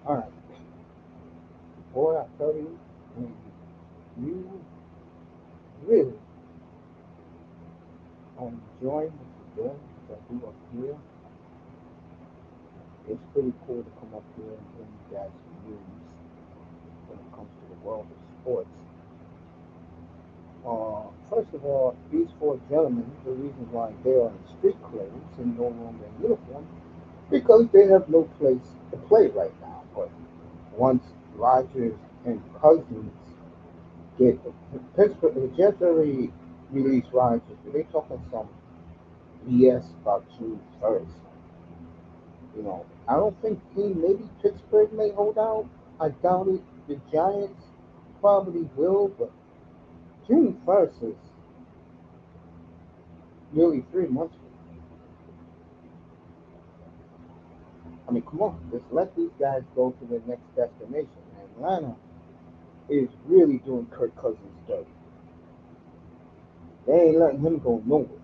All right, boy, I tell you, when you really are enjoying what you're doing, that you are here, it's pretty cool to come up here and bring you guys some news when it comes to the world of sports. First of all, these four gentlemen, the reason why they are in street clothes and no longer in uniform, because they have no place to play right now. But once Rodgers and Cousins get Pittsburgh, the Jets already released Rodgers, but they talking some BS about June 1st. I don't think maybe Pittsburgh may hold out. I doubt it. The Giants probably will, but June 1st is nearly 3 months from now. I mean, come on, just let these guys go to their next destination. Atlanta is really doing Kirk Cousins dirty. They ain't letting him go nowhere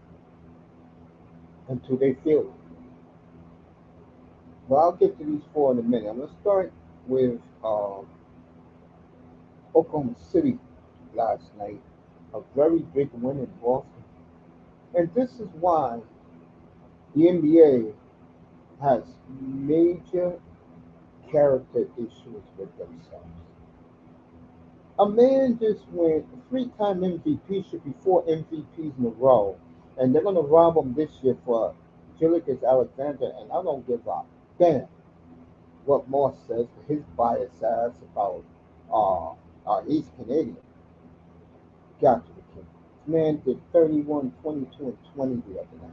until they feel it. But I'll get to these four in a minute. I'm going to start with Oklahoma City last night. A very big win in Boston. And this is why the NBA has major character issues with themselves. A man just went three-time MVP, should be four MVPs in a row, and they're going to rob him this year for Julius Alexander, and I don't give a damn what Moss says, his bias ass about he's Canadian. Got to be kidding. This man did 31, 22, and 20 the other night.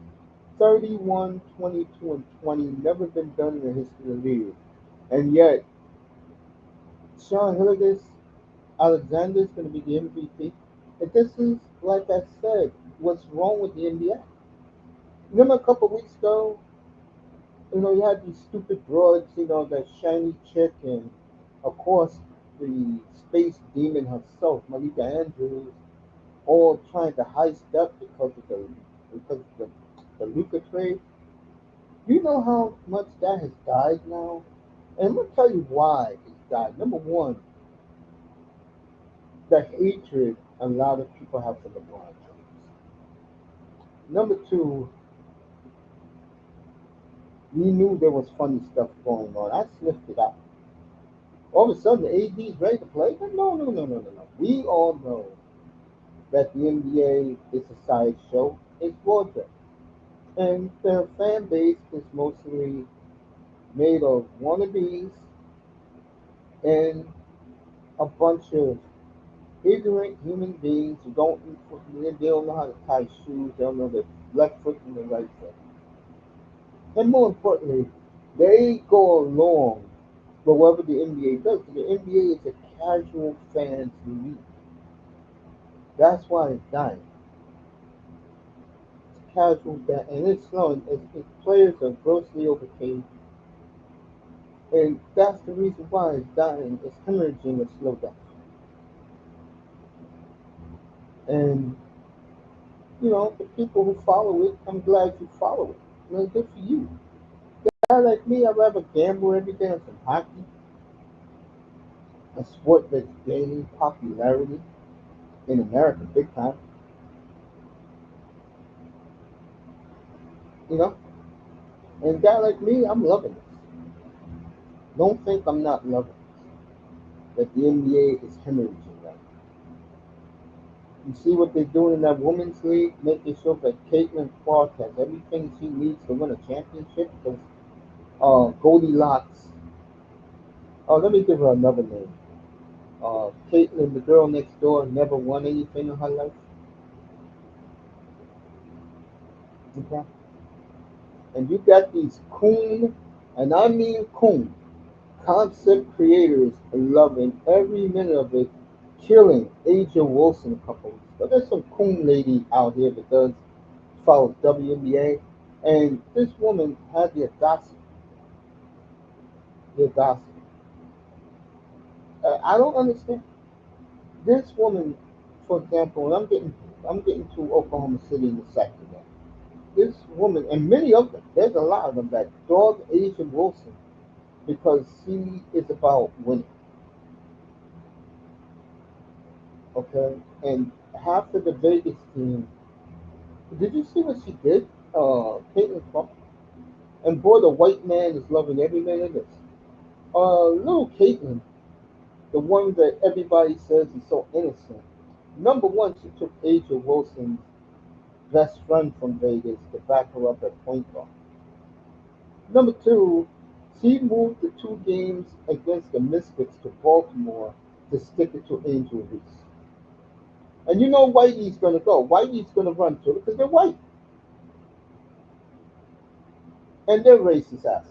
31, 22, and 20, never been done in the history of the league. And yet, Sean Hilligus Alexander is going to be the MVP. And this is, like I said, what's wrong with the NBA. Remember a couple of weeks ago, you had these stupid broads, that shiny chick, and of course, the space demon herself, Malika Andrews, all trying to heist up because of the Luca trade. You know how much that has died now? And I'm gonna tell you why it's died. Number one, the hatred a lot of people have for LeBron James. Number two, we knew there was funny stuff going on. I sniffed it out. All of a sudden, AD's ready to play? No, no, no, no, no, no. We all know that the NBA is a sideshow. It's bullshit. And their fan base is mostly made of wannabes and a bunch of ignorant human beings who they don't know how to tie shoes, they don't know the left foot from the right foot. And more importantly, they go along with whatever the NBA does. The NBA is a casual fans league. That's why it's dying. It's casual fan, and it's slowing. Its players are grossly overpaid, and that's the reason why it's dying. It's hemorrhaging a slow death. And the people who follow it, I'm glad you follow it. Good for you. A guy like me, I'd rather gamble every day on some hockey, a sport that's gaining popularity in America big time. You know, and a guy like me, I'm loving this. Don't think I'm not loving that the NBA is hemorrhaging right now. You see what they're doing in that women's league, making sure that Caitlin Clark has everything she needs to win a championship. Because Goldilocks, let me give her another name. Caitlin, the girl next door, never won anything in her life. Okay? And you got these coon, and I mean coon, concept creators loving every minute of it, killing Asia Wilson a couple weeks ago. There's some coon lady out here that does follows WNBA, and this woman had the audacity. I don't understand this woman. For example, and I'm getting to Oklahoma City in a second. Now. This woman, and many of them, there's a lot of them that dog Asia Wilson because she is about winning. Okay, and half of the Vegas team. Did you see what she did? Caitlin Clark. And boy, the white man is loving every minute of this. Little Caitlin, the one that everybody says is so innocent. Number one, she took Asia Wilson's best friend from Vegas to back her up at point guard. Number two, she moved the two games against the Misfits to Baltimore to stick it to Angel Reese. And you know Whitey's going to go. Whitey's going to run to it because they're white. And they're racist asses.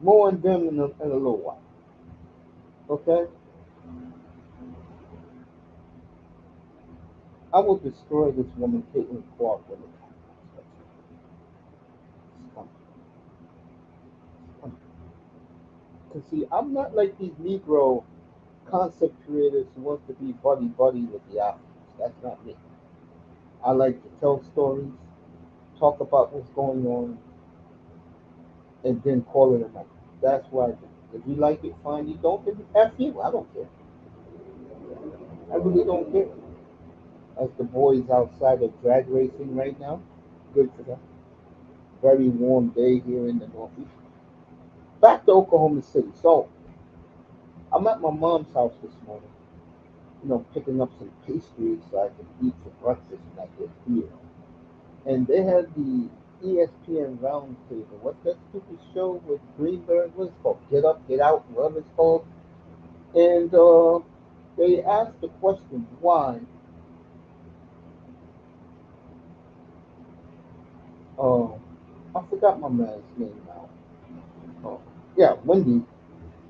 More on them in a little while. Okay? I will destroy this woman, Caitlin Clark, when it comes. Because, see, I'm not like these Negro concept creators who want to be buddy buddy with the athletes. That's not me. I like to tell stories, talk about what's going on, and then call it a night. That's what I do. If you like it, fine. You don't, then F you. I don't care. I really don't care. As the boys outside of drag racing right now, good for them. Very warm day here in the Northeast. Back to Oklahoma City. So I'm at my mom's house this morning, picking up some pastries so I can eat for breakfast when I get here. And they had the ESPN Roundtable. What's that stupid show with Greenberg? What's it called? Get Up, Get Out, whatever it's called. And they asked the question why. Uh, I forgot my man's name now. Uh, yeah, Wendy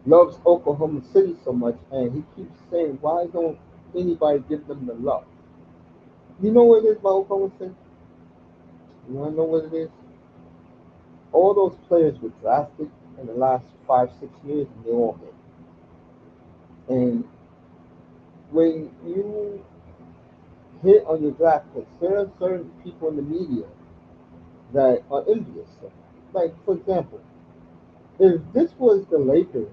loves Oklahoma City so much, and he keeps saying, why don't anybody give them the love? You know what it is about Oklahoma City? You want to know what it is? All those players were drafted in the last 5, 6 years, and they all hit. And when you hit on your draft picks, there are certain people in the media that are envious. Like, for example, if this was the Lakers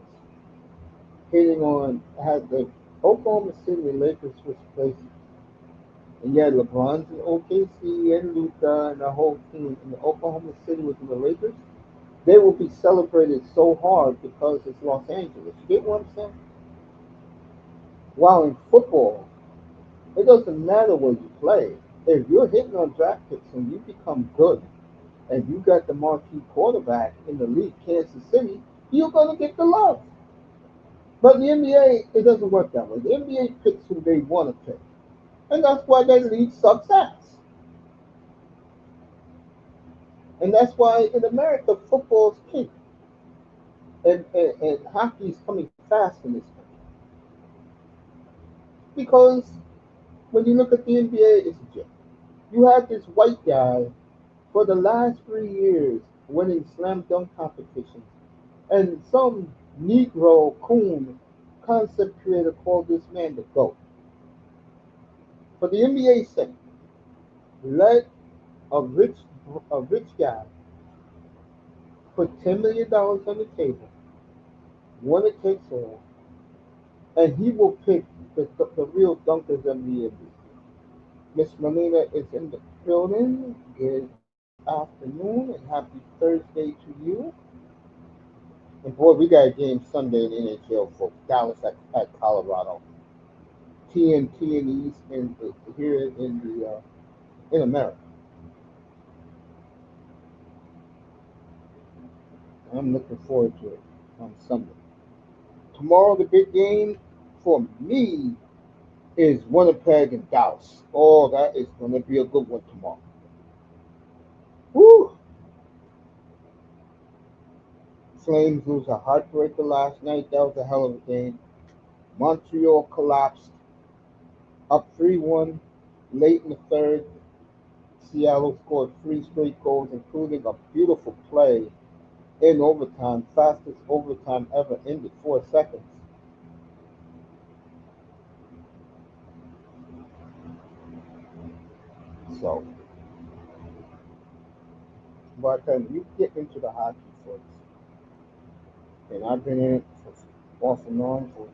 hitting on, had the Oklahoma City Lakers switch places, and you had LeBron's in O.K.C. and Luka and the whole team, and the Oklahoma City was in the Lakers, they will be celebrated so hard because it's Los Angeles. You get what I'm saying? While in football, it doesn't matter where you play. If you're hitting on draft picks and you become good, and you got the marquee quarterback in the league, Kansas City, you're gonna get the love. But in the NBA, it doesn't work that way. The NBA picks who they want to pick, and that's why that league sucks ass. And that's why in America, football's king, and hockey is coming fast in this country because when you look at the NBA, it's a joke. You have this white guy for the last 3 years winning slam dunk competitions, and some Negro coon concept creator called this man the GOAT. For the NBA sake, let a rich a rich guy put $10 million on the table, winner takes all, and he will pick the real dunkers of the NBA. Miss Melina is in the building. Good afternoon and happy Thursday to you. And boy, we got a game Sunday in the NHL, folks. Dallas at Colorado. TNT in the East and here in America. I'm looking forward to it on Sunday. Tomorrow, the big game for me is Winnipeg and Dallas. Oh, that is going to be a good one tomorrow. Woo! Flames lose a heartbreaker last night. That was a hell of a game. Montreal collapsed, up 3-1 late in the third. Seattle scored three straight goals, including a beautiful play in overtime, fastest overtime ever, ended 4 seconds. So, by the time you get into the hockey, folks, and I've been in it off and on for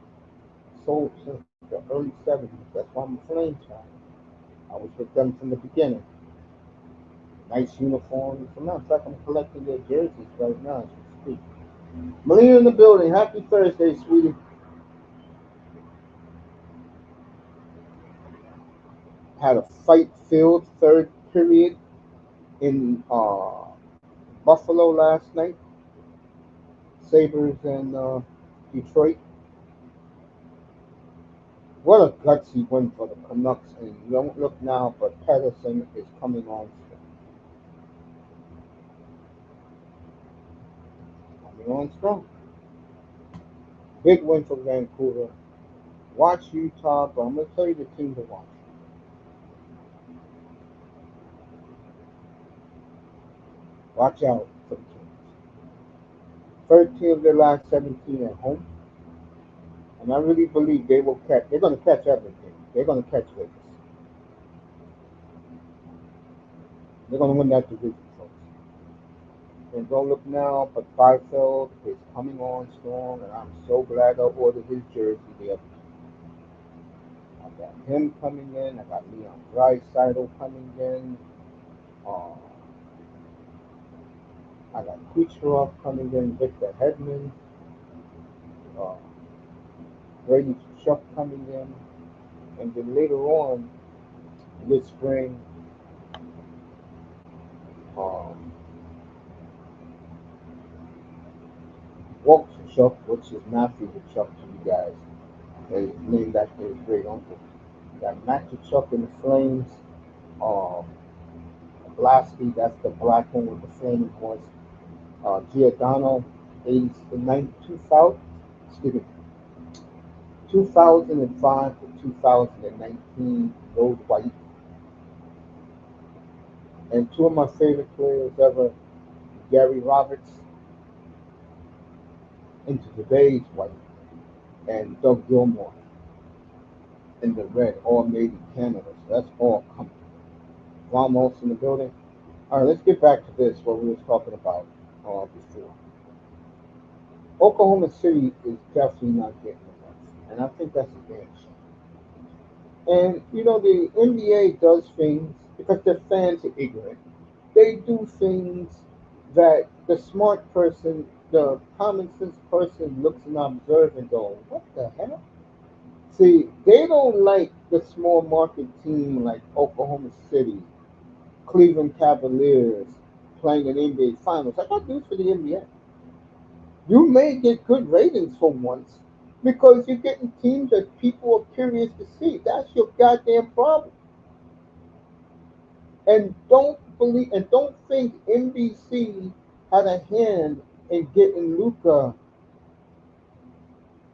so since the early '70s. That's why I'm a Flames fan. I was with them from the beginning. Nice uniforms. As a matter of fact, I'm collecting their jerseys right now as we speak. Melina in the building. Happy Thursday, sweetie. Had a fight-filled third period in Buffalo last night. Sabres and Detroit. What a gutsy win for the Canucks. And you don't look now, but Peterson is coming on strong. Big win for Vancouver. Watch Utah, but I'm going to tell you the team to watch. Watch out for the Kings. 13 of their last 17 at home. And I really believe they will catch. They're going to catch everything. They're going to catch Vegas. They're going to win that division, folks. And don't look now, but Barfield is coming on strong, and I'm so glad I ordered his jersey the other day. I got him coming in. I got Leon Draisaitl coming in. Uh, I got Kucherov coming in. Victor Hedman. Uh, Brady Chuck coming in. And then later on this spring, um, Walt Chuck, which is Matthew Chuck to you guys. They named after his great uncle. You got Matthew Chuck in the Flames. Um, Blasky, that's the black one with the flaming horse. Giordano, 80, 2000, excuse me, 2005 to 2019, Road White. And two of my favorite players ever, Gary Roberts, into today's White, and Doug Gilmore in the red, all made in Canada. So that's all coming. Ramos in the building. All right, let's get back to this, what we were talking about before. Oklahoma City is definitely not getting enough, and I think that's a damn shame. And the NBA does things because their fans are ignorant. They do things that the smart person, the common sense person, looks and observes and goes, "What the hell?" See, they don't like the small market team like Oklahoma City, Cleveland Cavaliers playing in NBA Finals. I got news for the NBA. You may get good ratings for once because you're getting teams that people are curious to see. That's your goddamn problem. And don't think NBC had a hand in getting Luca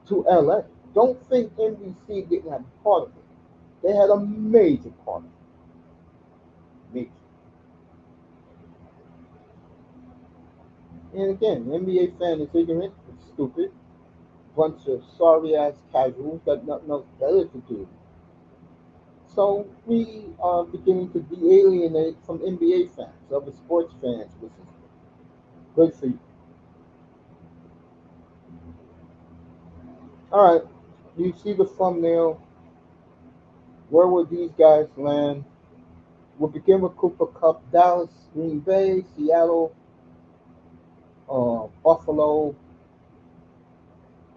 to LA. Don't think NBC didn't have a part of it. They had a major part of it. Major. And again, NBA fan is ignorant, it's stupid, bunch of sorry ass casuals got nothing else better to do. So we are beginning to de-alienate from NBA fans, other sports fans, which is good for you. All right, you see the thumbnail. Where will these guys land? We'll begin with Cooper Cup, Dallas, Green Bay, Seattle, Buffalo,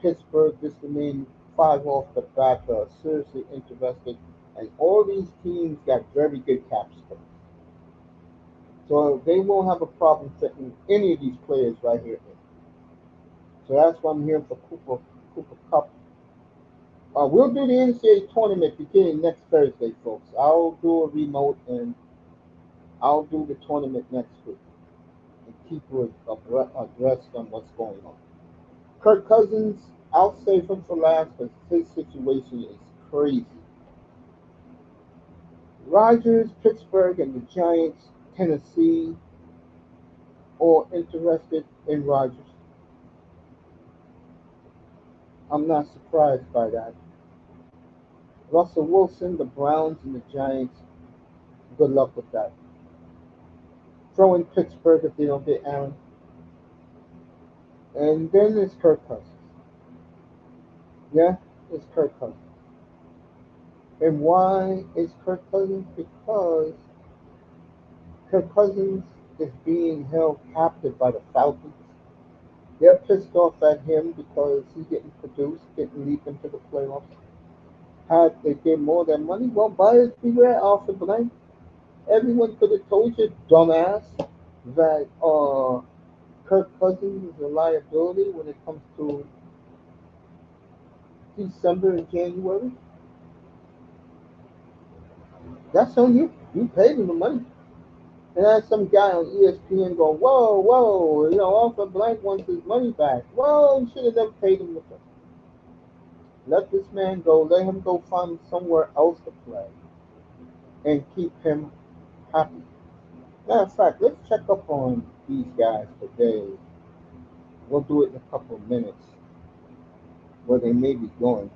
Pittsburgh. This to mean five off the bat. Seriously interested, and all these teams got very good cap space, so they won't have a problem fitting any of these players right here in. So that's why I'm here for Cooper Cup. We'll do the NCAA tournament beginning next Thursday, folks. I'll do a remote and I'll do the tournament next week and keep you abreast on what's going on. Kirk Cousins, I'll save him for last because his situation is crazy. Rodgers, Pittsburgh, and the Giants, Tennessee, all interested in Rodgers. I'm not surprised by that. Russell Wilson, the Browns, and the Giants, good luck with that. Throw in Pittsburgh if they don't get Aaron. And then it's Kirk Cousins. Yeah, it's Kirk Cousins. And why is Kirk Cousins? Because Kirk Cousins is being held captive by the Falcons. They're pissed off at him because he didn't produce, didn't leap into the playoffs. Had they gave more of their money, well, buyers beware, Arthur Blank. Everyone could have told you, dumbass, that Kirk Cousins is a liability when it comes to December and January. That's on you. You paid him the money. And then some guy on ESPN go, whoa, whoa, Arthur Blank wants his money back. Well, you should have never paid him the first. Let this man go. Let him go find somewhere else to play and keep him happy. Matter of fact, let's check up on these guys today. We'll do it in a couple of minutes where they may be going.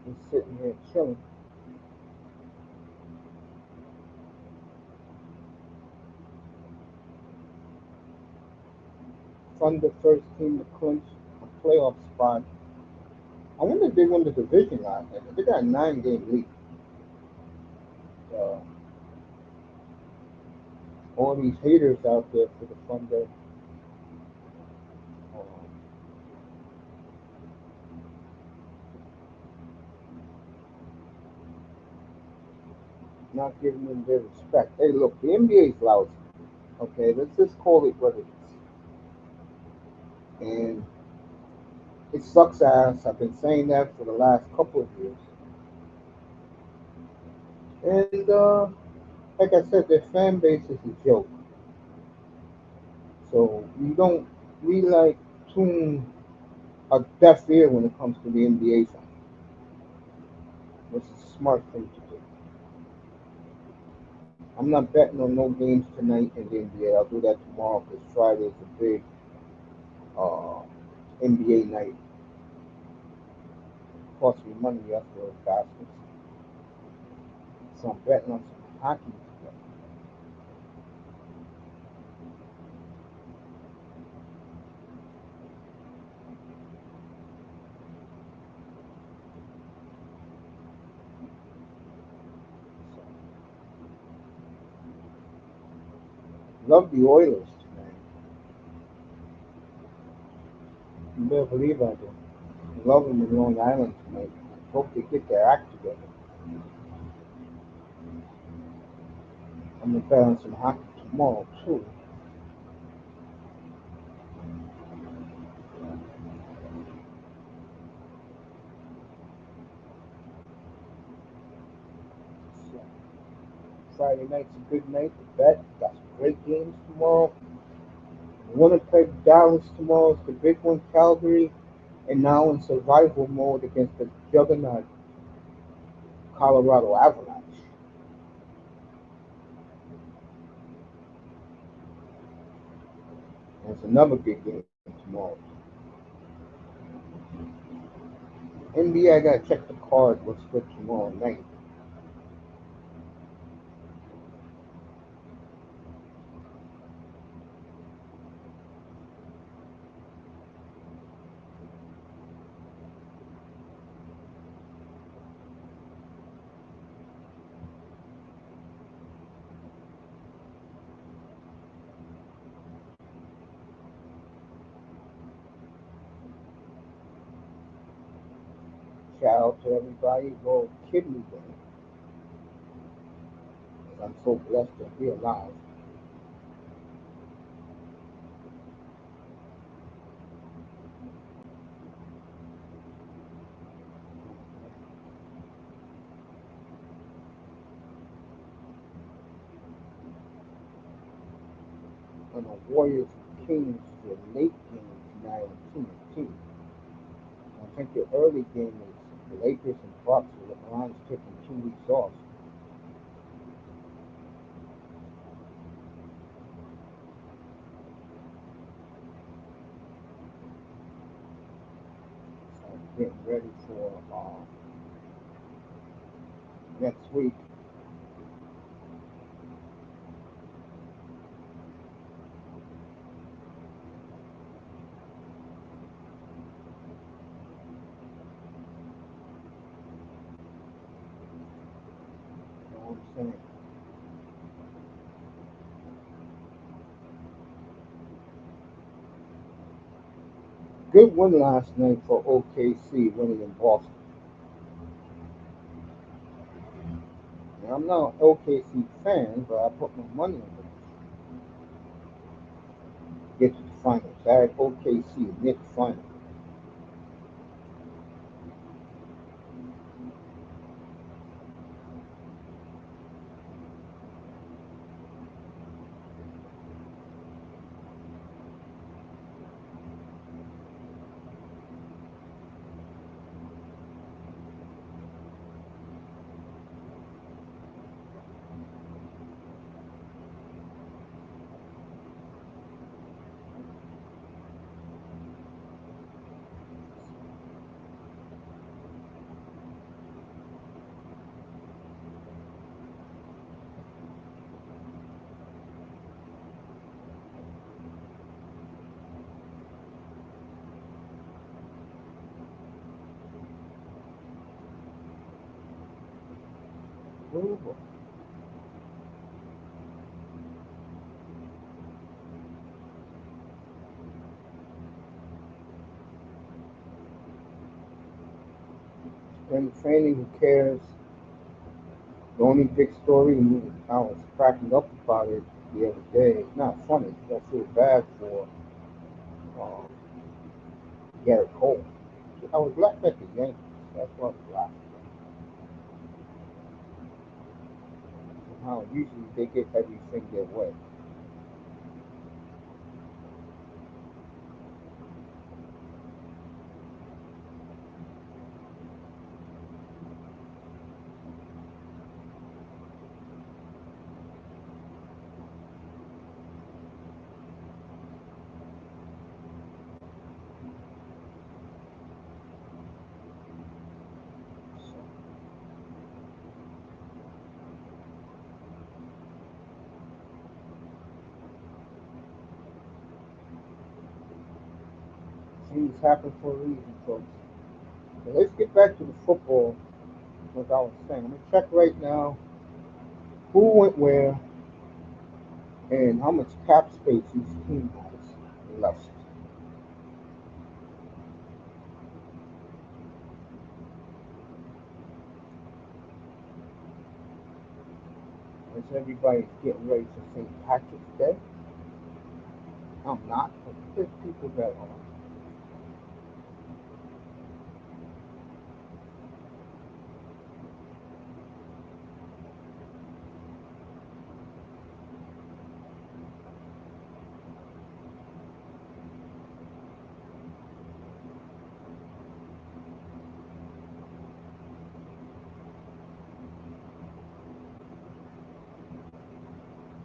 He's sitting here chilling. From the first team to clinch a playoff spot. I wonder if they won the division last night. They got a 9-game lead. Uh, all these haters out there for the Thunder, not giving them their respect. Hey, look, the NBA is lousy. Okay, let's just call it what it is. And it sucks ass. I've been saying that for the last couple of years. And like I said, their fan base is a joke. So we like tune a deaf ear when it comes to the NBA fans, which is a smart thing to do. I'm not betting on no games tonight in the NBA. I'll do that tomorrow because Friday is a big uh, NBA night. Cost me money yesterday, bastards. So I'm betting on some hockey today. So, love the Oilers tonight. You better believe I do. Love them in Long Island tonight. Hope they get their act together. I'm gonna bet on some hockey tomorrow too. So, Friday night's a good night to bet. Got some great games tomorrow. Winnipeg, Dallas tomorrow is the big one. Calgary, and now in survival mode against the juggernaut Colorado Avalanche. There's another big game tomorrow. NBA, I gotta check the card. What's good tomorrow night? Shout out to everybody. World Kidney Day. I'm so blessed to be alive. On the Warriors Kings, the late game now in 2-2. I think the early game is the Lakers and Bucks, with LeBron's taking 2 weeks off. So getting ready for next week. You know what I'm saying? Good win last night for O.K.C winning in Boston. And I'm not an O.K.C fan, but I put my money on them to get to the finals. I had O.K.C Knicks final. Ooh. Spring training, who cares? The only big story, and I was cracking up about it the other day. It's not funny because I feel bad for uh, Garrett Cole. I was laughing at the Yankees. That's what I was laughing at. How usually they get everything their way. So, things happen for a reason, folks. So let's get back to the football. As I was saying, I'm gonna check right now who went where and how much cap space each team has left. As everybody's getting ready for St. Patrick's Day, I'm not, but there's people that are.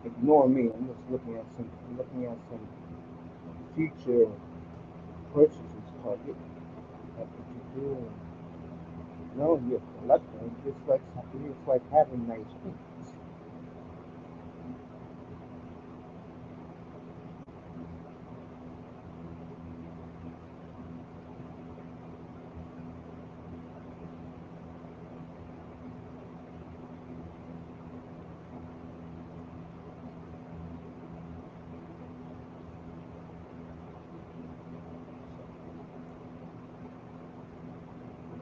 Ignore me. I'm just looking at some future purchases target. That's what you do. No, you're collecting. It's like having nice things.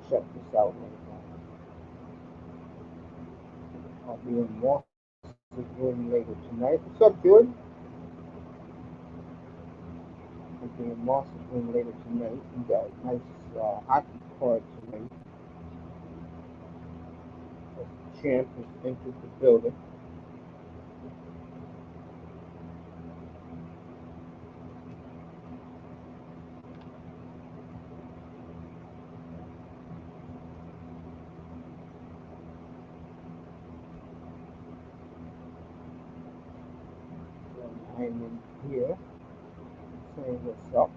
Check this out right now. I'll be in Moss's room later tonight. What's up, Jordan? I'll be in Moss's room later tonight. We got a nice hockey card tonight. The champ has entered the building. Hyman here saying what's up.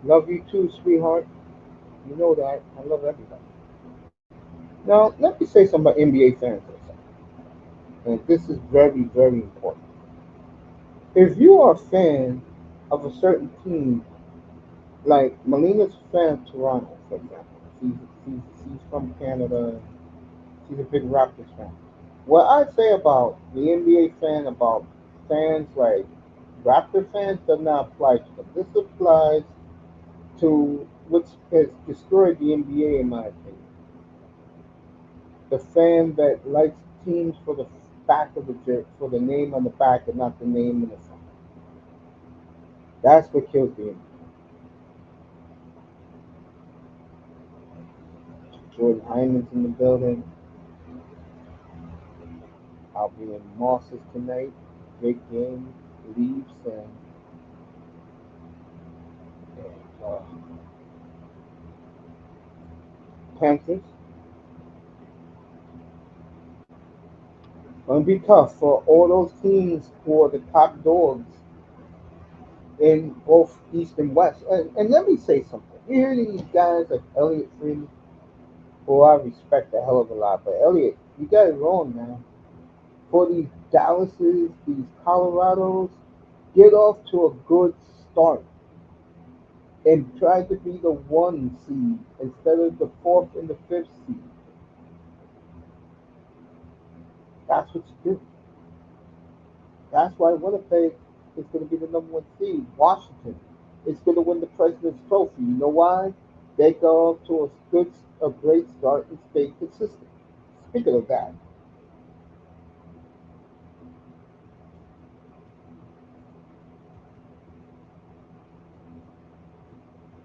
Love you too, sweetheart. You know that. I love everybody. Now, let me say something about NBA fans for a second. And this is very, very important. If you are a fan of a certain team, like Melina's a fan of Toronto, for example, she's from Canada, she's a big Raptors fan. What I say about the NBA fan, about fans like Raptor fans, does not apply to them. This applies to which has destroyed the NBA, in my opinion. The fan that likes teams for the back of the jersey, for the name on the back and not the name in the front. That's what kills the NBA. Jordan Hyman's in the building. I'll be in Mosses tonight. Big game, Leafs and Panthers. Gonna be tough for all those teams who are the top dogs in both East and West. And let me say something. You hear these guys like Elliot Freeman, who I respect a hell of a lot, but Elliot, you got it wrong, man. For these Dallases, these Colorados, get off to a good start and try to be the one seed instead of the fourth and the fifth seed. That's what you do. That's why Winnipeg is going to be the number one seed. Washington is going to win the President's Trophy. You know why? They go off to a great start and stay consistent. Speaking of that,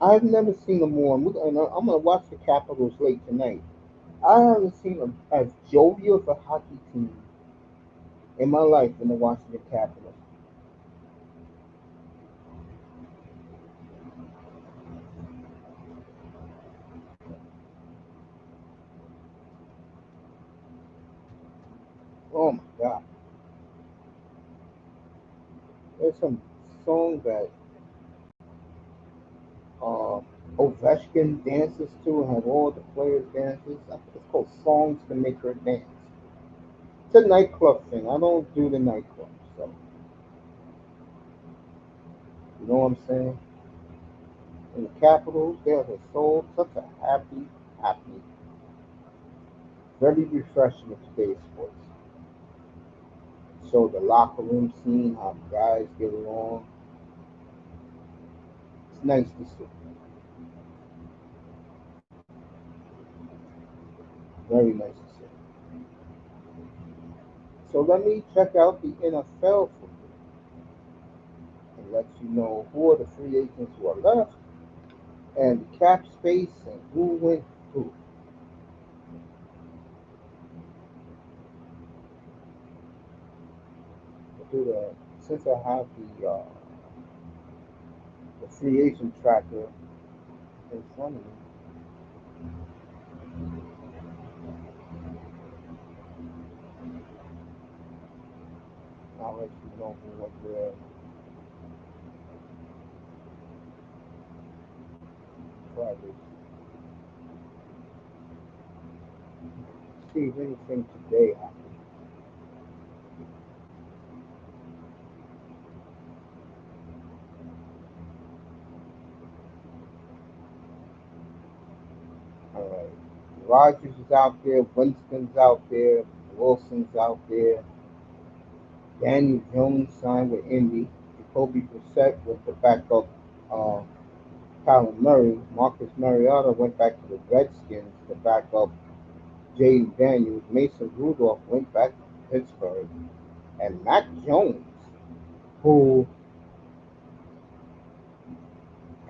I've never seen a more. And I'm going to watch the Capitals late tonight. I haven't seen as jovial of a hockey team in my life in the Washington Capitals. Oh my God! There's some songs that uh, Ovechkin dances to and have all the players dances. I think it's called Songs to Make Her Dance. It's a nightclub thing. I don't do the nightclub, so you know what I'm saying. In the Capitals, there's a soul, such a happy, very refreshing in today's sports. So the locker room scene, how the guys get along, it's nice to see. Very nice to see. So let me check out the NFL for you and let you know who are the free agents who are left and the cap space and who went who. I'll do the since I have the free agent tracker in front of me, I'll let you know who went where. Friday. See if anything today happened. All right. Rodgers is out there, Winston's out there, Wilson's out there. Daniel Jones signed with Indy. Jacoby Brissett with the backup uh, Kyler Murray. Marcus Mariota went back to the Redskins to back up Jay Daniels. Mason Rudolph went back to Pittsburgh. And Mac Jones, who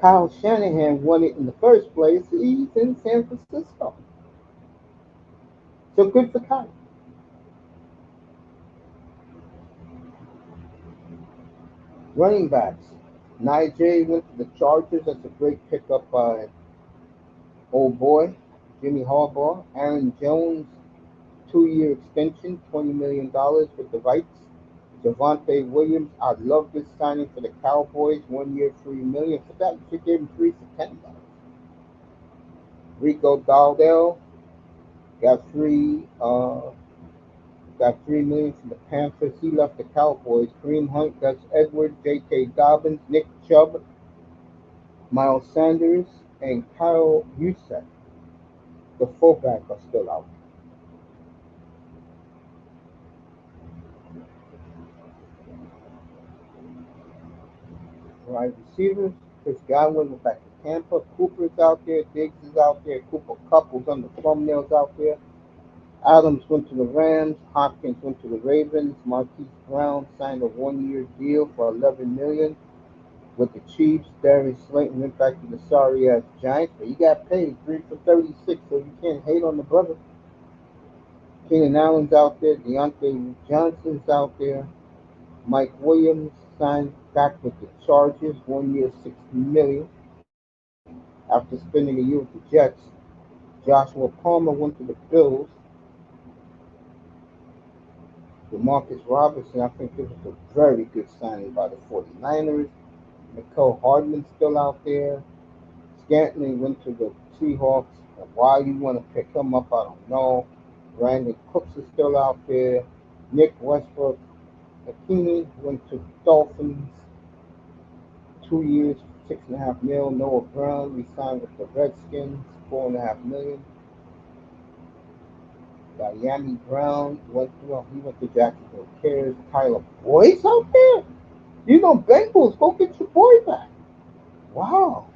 Kyle Shanahan wanted in the first place, he's in San Francisco. So good for Kyle. Running backs. Najee went to the Chargers. That's a great pickup by old boy Jimmy Harbaugh. Aaron Jones 2-year extension, $20 million with the rights. Javonte Williams, I love this signing for the Cowboys. 1 year, $3 million. For that, you should give him three for $10. Rico Dowdell got 3 million from the Panthers. He left the Cowboys. Kareem Hunt, Gus Edwards, J.K. Dobbins, Nick Chubb, Miles Sanders, and Kyle Juszczyk. The fullback are still out. Wide receivers, Chris Godwin went back to Tampa. Cooper's out there. Diggs is out there. Cooper Cupp was on the thumbnails out there. Adams went to the Rams. Hopkins went to the Ravens. Marquise Brown signed a 1-year deal for $11 million with the Chiefs. Darius Slayton went back to the sorry ass Giants, but he got paid 3 for 36, so you can't hate on the brother. Keenan Allen's out there. Deontay Johnson's out there. Mike Williams signed back with the Chargers, 1 year, $60 million after spending a year with the Jets. Joshua Palmer went to the Bills. DeMarcus Robinson, I think this was a very good signing by the 49ers. Nicole Hardman's still out there. Scantling went to the Seahawks. And why you want to pick him up, I don't know. Brandon Cooks is still out there. Nick Westbrook Akini went to the Dolphins. 2 years, $6.5 million. Noah Brown re-signed with the Redskins, $4.5 million. Yami Brown he went to Jacksonville Cares. Tyler Boyd's out there. Bengals, go get your boy back. Wow.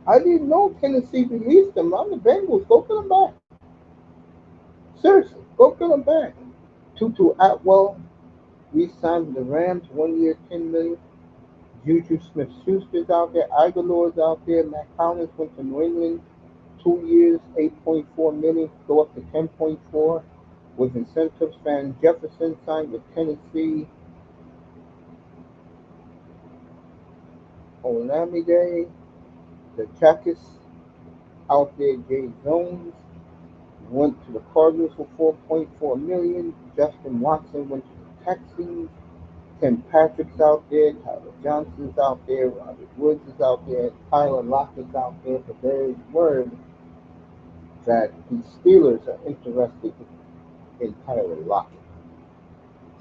I didn't know Tennessee released him. I'm the Bengals. Go get him back. Seriously, go get him back. Tutu Atwell re-signed with the Rams, 1 year, $10 million. Juju Smith-Schuster's out there. Aguilar's out there. Matt Collins went to New England, 2 years, $8.4 million. Go up to 10.4 with incentives. Van Jefferson signed with Tennessee. Olamide, the Chakis out there. Jay Jones went to the Cardinals for $4.4 million. Justin Watson went to the Texans. Tim Patrick's out there. Tyler Johnson's out there. Robert Woods is out there. Tyler Lockett's out there. But there is word that the Steelers are interested in Tyler Lockett.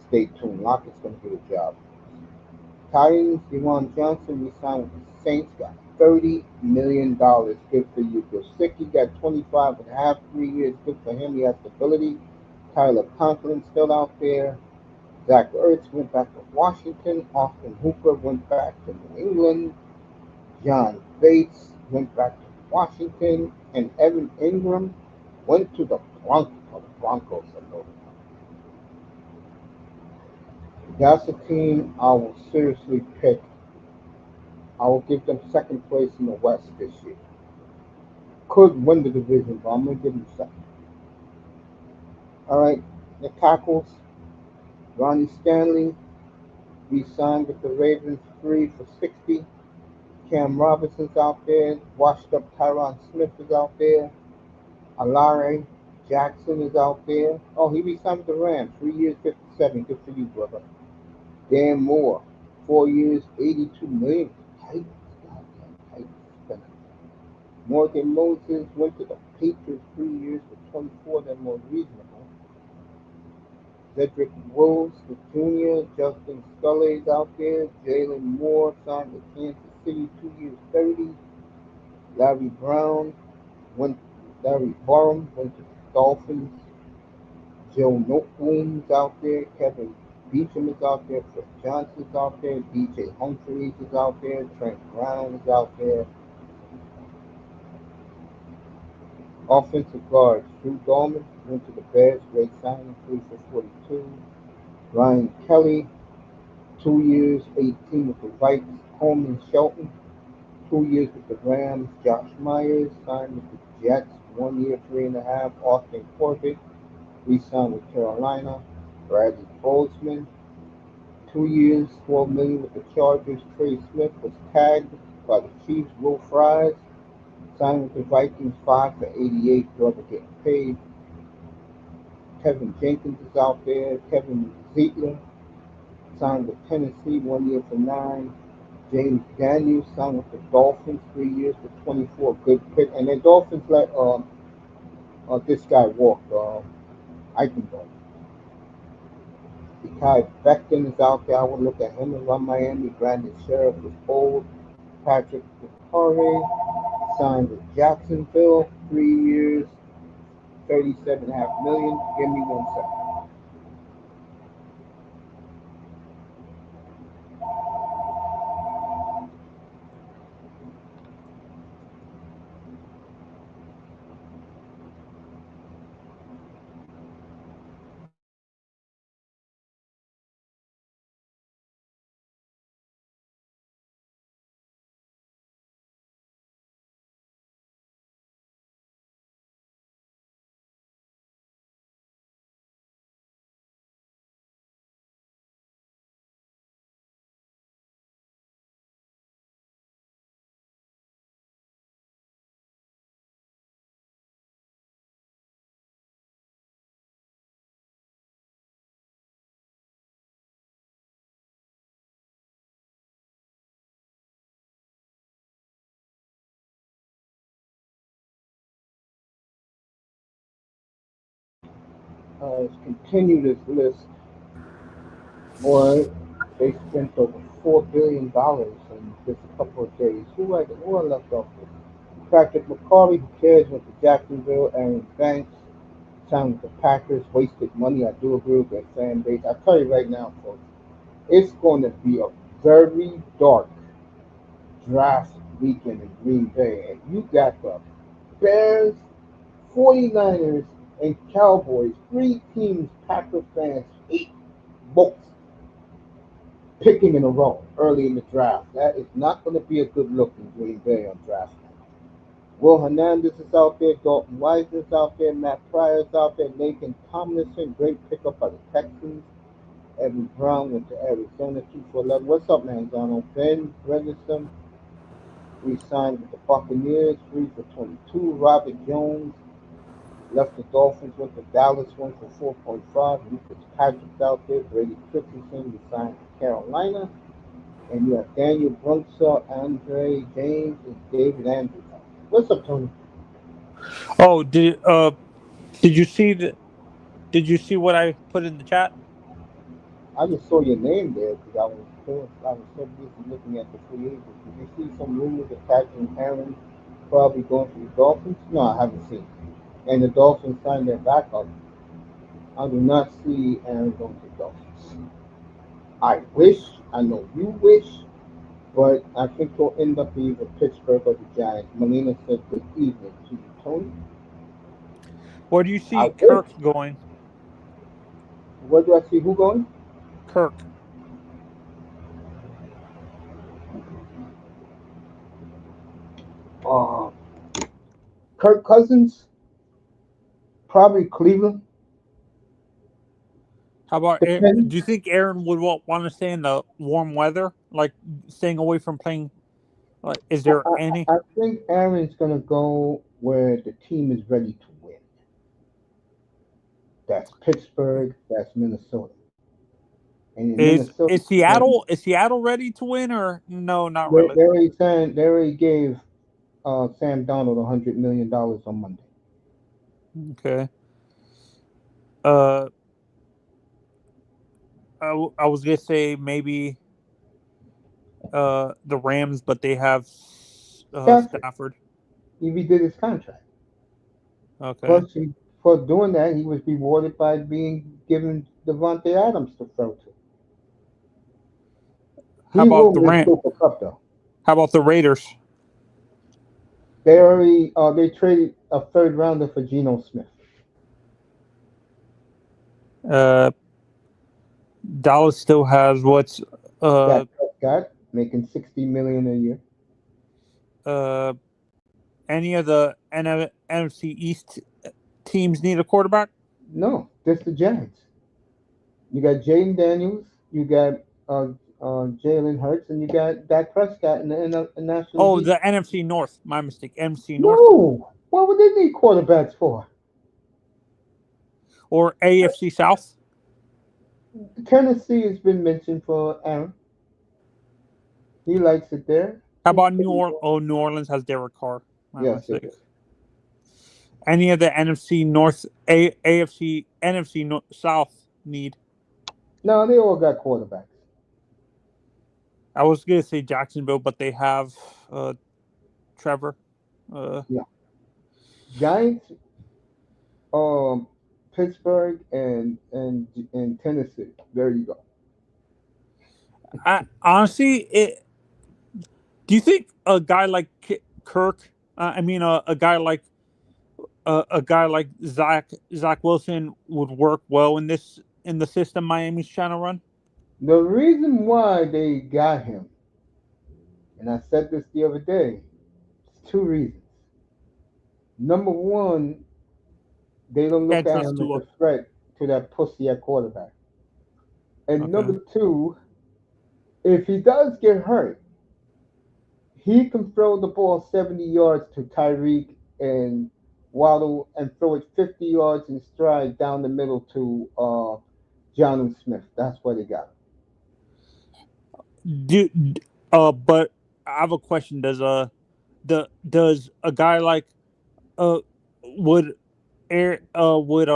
Stay tuned. Lockett's going to get a job. Titans, Devon Johnson re-signed with the Saints, got $30 million. Good for you. Gosicki got 25 and a half, 3 years. Good for him. He has stability. Tyler Conklin still out there. Zach Ertz went back to Washington. Austin Hooper went back to New England. John Bates went back to Washington. And Evan Ingram went to the Broncos. That's a team I will seriously pick. I will give them second place in the West this year. Could win the division, but I'm going to give them second. All right, the tackles. Ronnie Stanley re-signed with the Ravens, 3 for 60. Cam Robinson's out there. Washed up Tyron Smith is out there. Alare Jackson is out there. Oh, he re-signed with the Rams, 3 years, 57. Good for you, brother. Dan Moore, 4 years, $82 million. Titans, goddamn Titans. Morgan Moses went to the Patriots, 3 years for 24. They're more reasonable. Cedric Rose Jr., Justin Scully is out there. Jalen Moore signed with Kansas City, 2 years, 30. Larry Brown went. Larry Borum went to the Dolphins. Joe Noteboom's out there. Kevin Beecham is out there. Chris Johnson's out there. DJ Humphries is out there. Trent Brown is out there. Offensive guards. Drew Dolman went to the Bears. Great signing, 3 for 42. Ryan Kelly, 2 years, 18 with the Vikings. Coleman Shelton, 2 years with the Rams. Josh Myers signed with the Jets, 1 year, 3.5. Austin Corbett re-signed with Carolina. Bradley Boltzmann, 2 years, $12 million with the Chargers. Trey Smith was tagged by the Chiefs. Will Fries signed with the Vikings, 5 for 88. Brother getting paid. Kevin Jenkins is out there. Kevin Ziegler signed with Tennessee 1 year for 9. James Daniels signed with the Dolphins 3 years for 24. Good pick. And the Dolphins let this guy walk. Eichenberg. Kai Becton is out there. I would look at him around Miami. Brandon Sheriff is old. Patrick McCurry signed with Jacksonville 3 years, 37.5 million. Give me 1 second. Let's continue this list. Boy, they spent over $4 billion in just a couple of days. Who I left off with? Patrick McCarty, who cares, went to Jacksonville. Aaron Banks signed with the Packers, wasted money. I do agree with that fan base. I tell you right now, folks, it's going to be a very dark draft weekend in Green Bay. And you got the Bears, 49ers, and Cowboys. Three teams Packer fans hate most picking in a row early in the draft. That is not going to be a good look in Green Bay on draft night. Will Hernandez is out there. Dalton Weiser's out there. Matt Pryor's out there. Nathan Tomlinson, great pickup by the Texans. Evan Brown went to Arizona 2 for 11. What's up, man, Donald? Ben Bredesen re-signed with the Buccaneers 3 for 22. Robert Jones left the Dolphins, went to Dallas 1 for 4.5. Lucas Patrick's out there. Brady Christensen re-signed to Carolina. And you have Daniel Brunson, Andre James, and David Andrews. What's up, Tony? Oh, did you see what I put in the chat? I just saw your name there because I was so busy looking at the free agents. Did you see some rumors attaching Aaron probably going to the Dolphins? No, I haven't seen. And the Dolphins signed their backup. I do not see Aaron going to the Dolphins. I wish, I know you wish, but I think he'll end up either Pittsburgh or the Giants. Melina said good evening to you, Tony. Where do you I see wish. Kirk going? Where do I see who going? Kirk. Uh, Kirk Cousins, probably Cleveland. How about? Depends. Do you think Aaron would want to stay in the warm weather, like staying away from playing? Like, is I, there any? I think Aaron's going to go where the team is ready to win. That's Pittsburgh. That's Minnesota. And in Minnesota, Is Seattle ready to win or no? Not they, really. they already signed, they already gave Sam Donald $100 million on Monday. Okay. Uh, I was gonna say maybe the Rams, but they have Stafford, Stafford. he redid his contract. Okay. Plus, for doing that, he was rewarded by being given Devontae Adams to throw to. How He about will the win Ram? Super Cup though. How about the Raiders? They traded a third rounder for Geno Smith. Uh, Dallas still has what's uh Dak Prescott making $60 million a year. uh any of the NFC East teams need a quarterback? No, just the Giants. You got Jaden Daniels, you got uh, Jalen Hurts, and you got Dak Prescott in the National Oh, League. the NFC North. My mistake. NFC North. No, what would they need quarterbacks for? or AFC South? Tennessee has been mentioned for Aaron. He likes it there. How It's about pretty good. New Orleans has Derek Carr. My Yes, they mistake. do. Any of the NFC North, AFC, NFC South need? No, they all got quarterbacks. I was gonna say Jacksonville, but they have uh, Trevor. Uh, Yeah. Giants, um, Pittsburgh, and Tennessee. There you go. I honestly, do you think a guy like Kirk? A guy like Zach Wilson would work well in the system Miami's trying to run. The reason why they got him, and I said this the other day, it's two reasons. Number one, they don't look Can't at trust him as Tua. a threat to that pussy at quarterback. And Okay. number two, if he does get hurt, he can throw the ball 70 yards to Tyreek and Waddle and throw it 50 yards in stride down the middle to John Smith. That's why they got him. Do but I have a question. Does a guy like uh would air would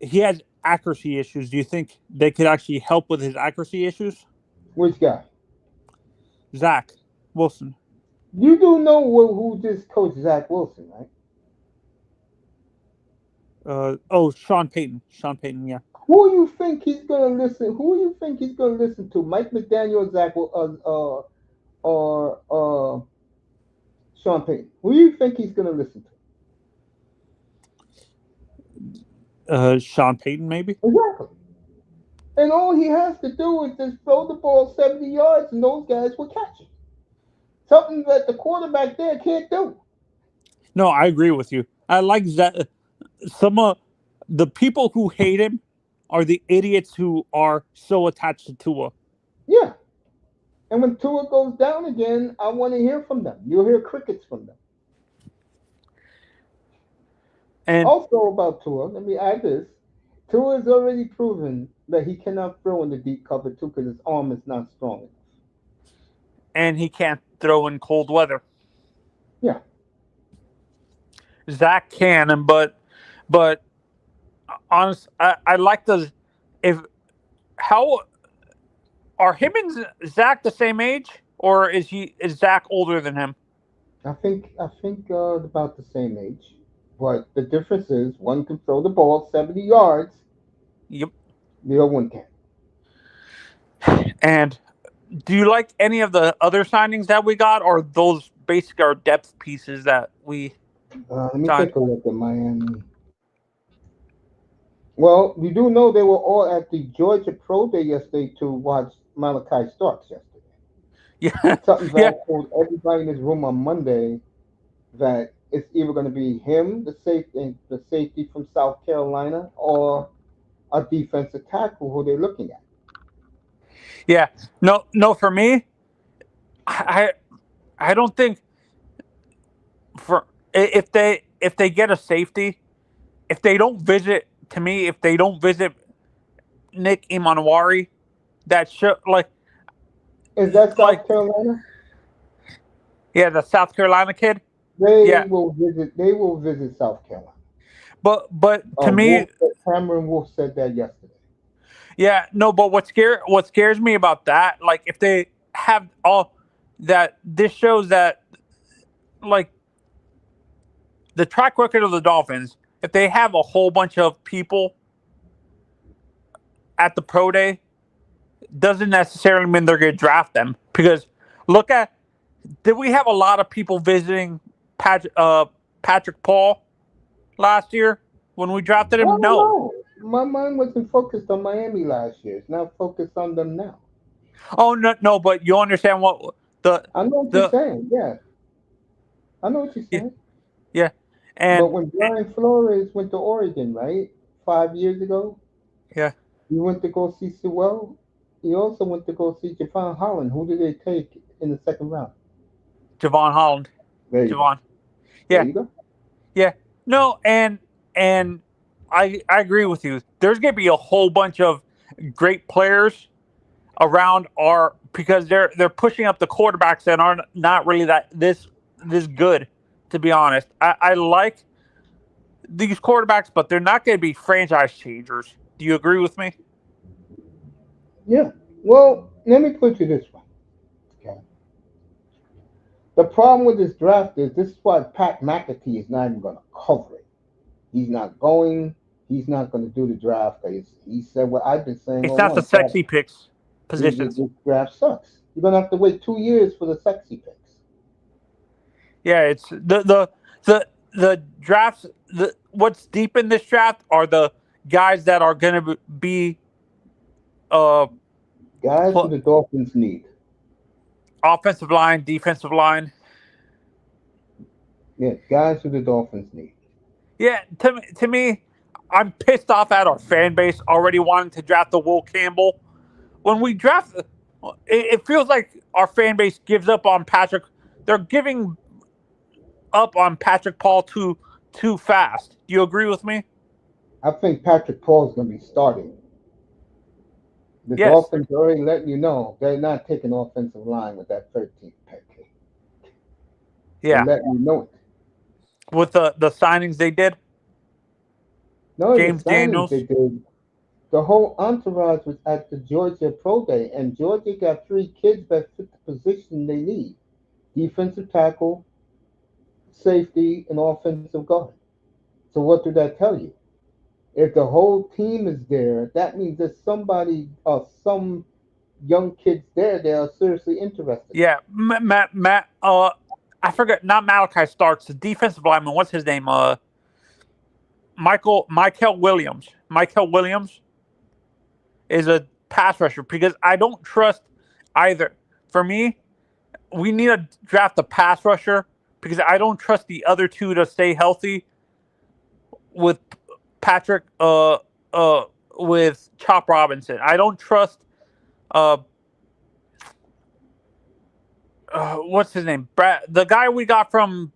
he has accuracy issues? Do you think they could actually help with his accuracy issues? Which guy? Zach Wilson. You do know who just coached Zach Wilson, right? Sean Payton. Sean Payton. Yeah. Who you think he's gonna listen? Who you think he's gonna listen to? Mike McDaniel, or Sean Payton? Who you think he's gonna listen Sean Payton maybe. to? Exactly. And all he has to do is just throw the ball 70 yards, and those guys will catch it. Something that the quarterback there can't do. No, I agree with you. I like that. Some the people who hate him are the idiots who are so attached to Tua. Yeah. And when Tua goes down again, I want to hear from them. You'll hear crickets from them. And Also about Tua, let me add this. Tua has already proven that he cannot throw in the deep cover two because his arm is not strong enough. he can't throw in cold weather. Yeah. Zach can, and but honest, I like the if how are him and Zach the same age, or is Zach older than him? I think about the same age. But the difference is one can throw the ball 70 yards, Yep. the other one can't. And do you like any of the other signings that we got, or those basic our depth pieces that we Let me signed? take a look at Miami. Well, we do know they were all at the Georgia Pro Day yesterday to watch Malachi Starks yesterday. Yeah, Something that yeah, I told everybody in this room on Monday that it's either going to be him, the safety from South Carolina, or a defensive tackle who they're looking at. yeah. No, no. For me, I I don't think for if they get a safety, if they don't visit to me, if they don't visit Nick Imanwari, that should Is that like South Carolina? yeah, the South Carolina kid. They Yeah, will visit. They will visit South Carolina. but to me, Wolf, Cameron Wolf said that yesterday. yeah, no. But what scares me about that, like if they have all that, this shows that like the track record of the Dolphins. If they have a whole bunch of people at the pro day, doesn't necessarily mean they're going to draft them because look at did we have a lot of people visiting Patrick Paul last year when we drafted I him? don't No. know. My mind wasn't focused on Miami last year. It's not focused on them now. Oh no, no. But you understand what the I know what you're the saying. Yeah, I know what you're yeah, saying. yeah. But and when Brian Flores went to Oregon, right, 5 years ago, yeah, he went to go see Sewell. He also went to go see Javon Holland. Who did they take in the second round? Javon Holland, There you go. Javon. There Yeah, you go. yeah. No, and I agree with you. There's going to be a whole bunch of great players around our because they're pushing up the quarterbacks that aren't not really this good. To be honest, I like these quarterbacks, but they're not going to be franchise changers. Do you agree with me? Yeah. Well, let me put you this way. Okay. The problem with this draft is this is why Pat McAtee is not even going to cover it. He's not going. He's not going to do the draft. He said what I've been saying It's all not the along. Draft, sexy picks positions. this draft sucks. You're going to have to wait 2 years for the sexy picks. Yeah, it's the drafts. What's deep in this draft are the guys that are going to be uh Guys who the Dolphins need. offensive line, defensive line. Yeah, guys who the Dolphins need. Yeah, to me, I'm pissed off at our fan base already wanting to draft the Will Campbell. When we draft, it feels like our fan base gives up on Patrick. They're giving up on Patrick Paul too fast. Do you agree with me? I think Patrick Paul's going to be starting. The Yes. Dolphins are already letting you know they're not taking offensive line with that 13th pick. They're Yeah. letting you know it. With the signings they did, Not only the James signings they Daniels. did, the whole entourage was at the Georgia Pro Day, and Georgia got 3 kids that fit the position they need: defensive tackle, safety, and offensive guard. So what did that tell you? If the whole team is there, that means there's somebody or some young kids there they are seriously interested in. Yeah, Matt. I forget. Not Malachi Starks. The defensive lineman. What's his name? Michael Williams. Michael Williams is a pass rusher because I don't trust either. For me, we need to draft a pass rusher because I don't trust the other two to stay healthy with Patrick with Chop Robinson. I don't trust uh what's his name? The guy we got from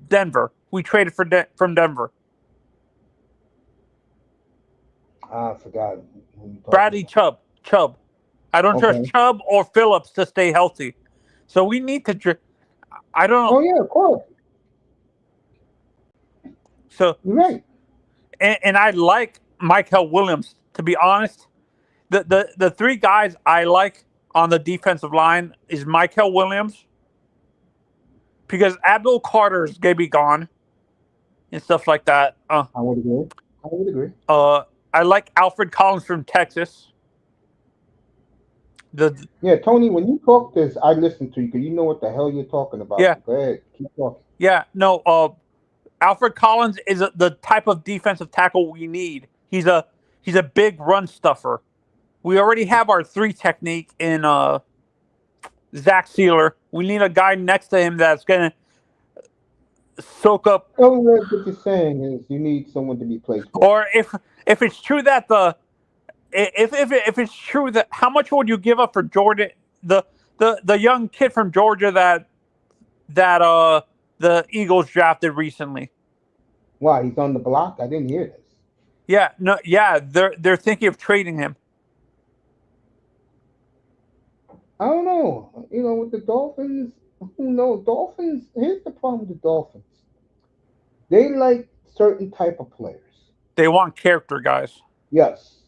Denver. We traded from Denver. I forgot who you talking Bradley about. Chubb. I don't trust Okay. Chubb or Phillips to stay healthy. So we need to. I don't. Oh yeah, of course. So You're right. and I like Michael Williams. To be honest, the three guys I like on the defensive line is Michael Williams because Abdul Carter is gonna be gone and stuff like that. I would agree. I would agree. I like Alfred Collins from Texas. The Yeah, Tony, when you talk this, I listen to you because you know what the hell you're talking about. yeah So go ahead, keep talking. yeah no Alfred Collins is the type of defensive tackle we need. He's a big run stuffer. We already have our three technique in Zach Sealer. We need a guy next to him that's gonna soak up. The only way what you're saying is you need someone to be placed with. Or if it's true that if it's true that how much would you give up for Jordan the young kid from Georgia that the Eagles drafted recently? Why? He's on the block? I didn't hear this. Yeah, no, yeah, they're thinking of trading him. I don't know. You know, with the Dolphins, who knows? Dolphins, here's the problem with the Dolphins. They like certain type of players. They want character guys. Yes.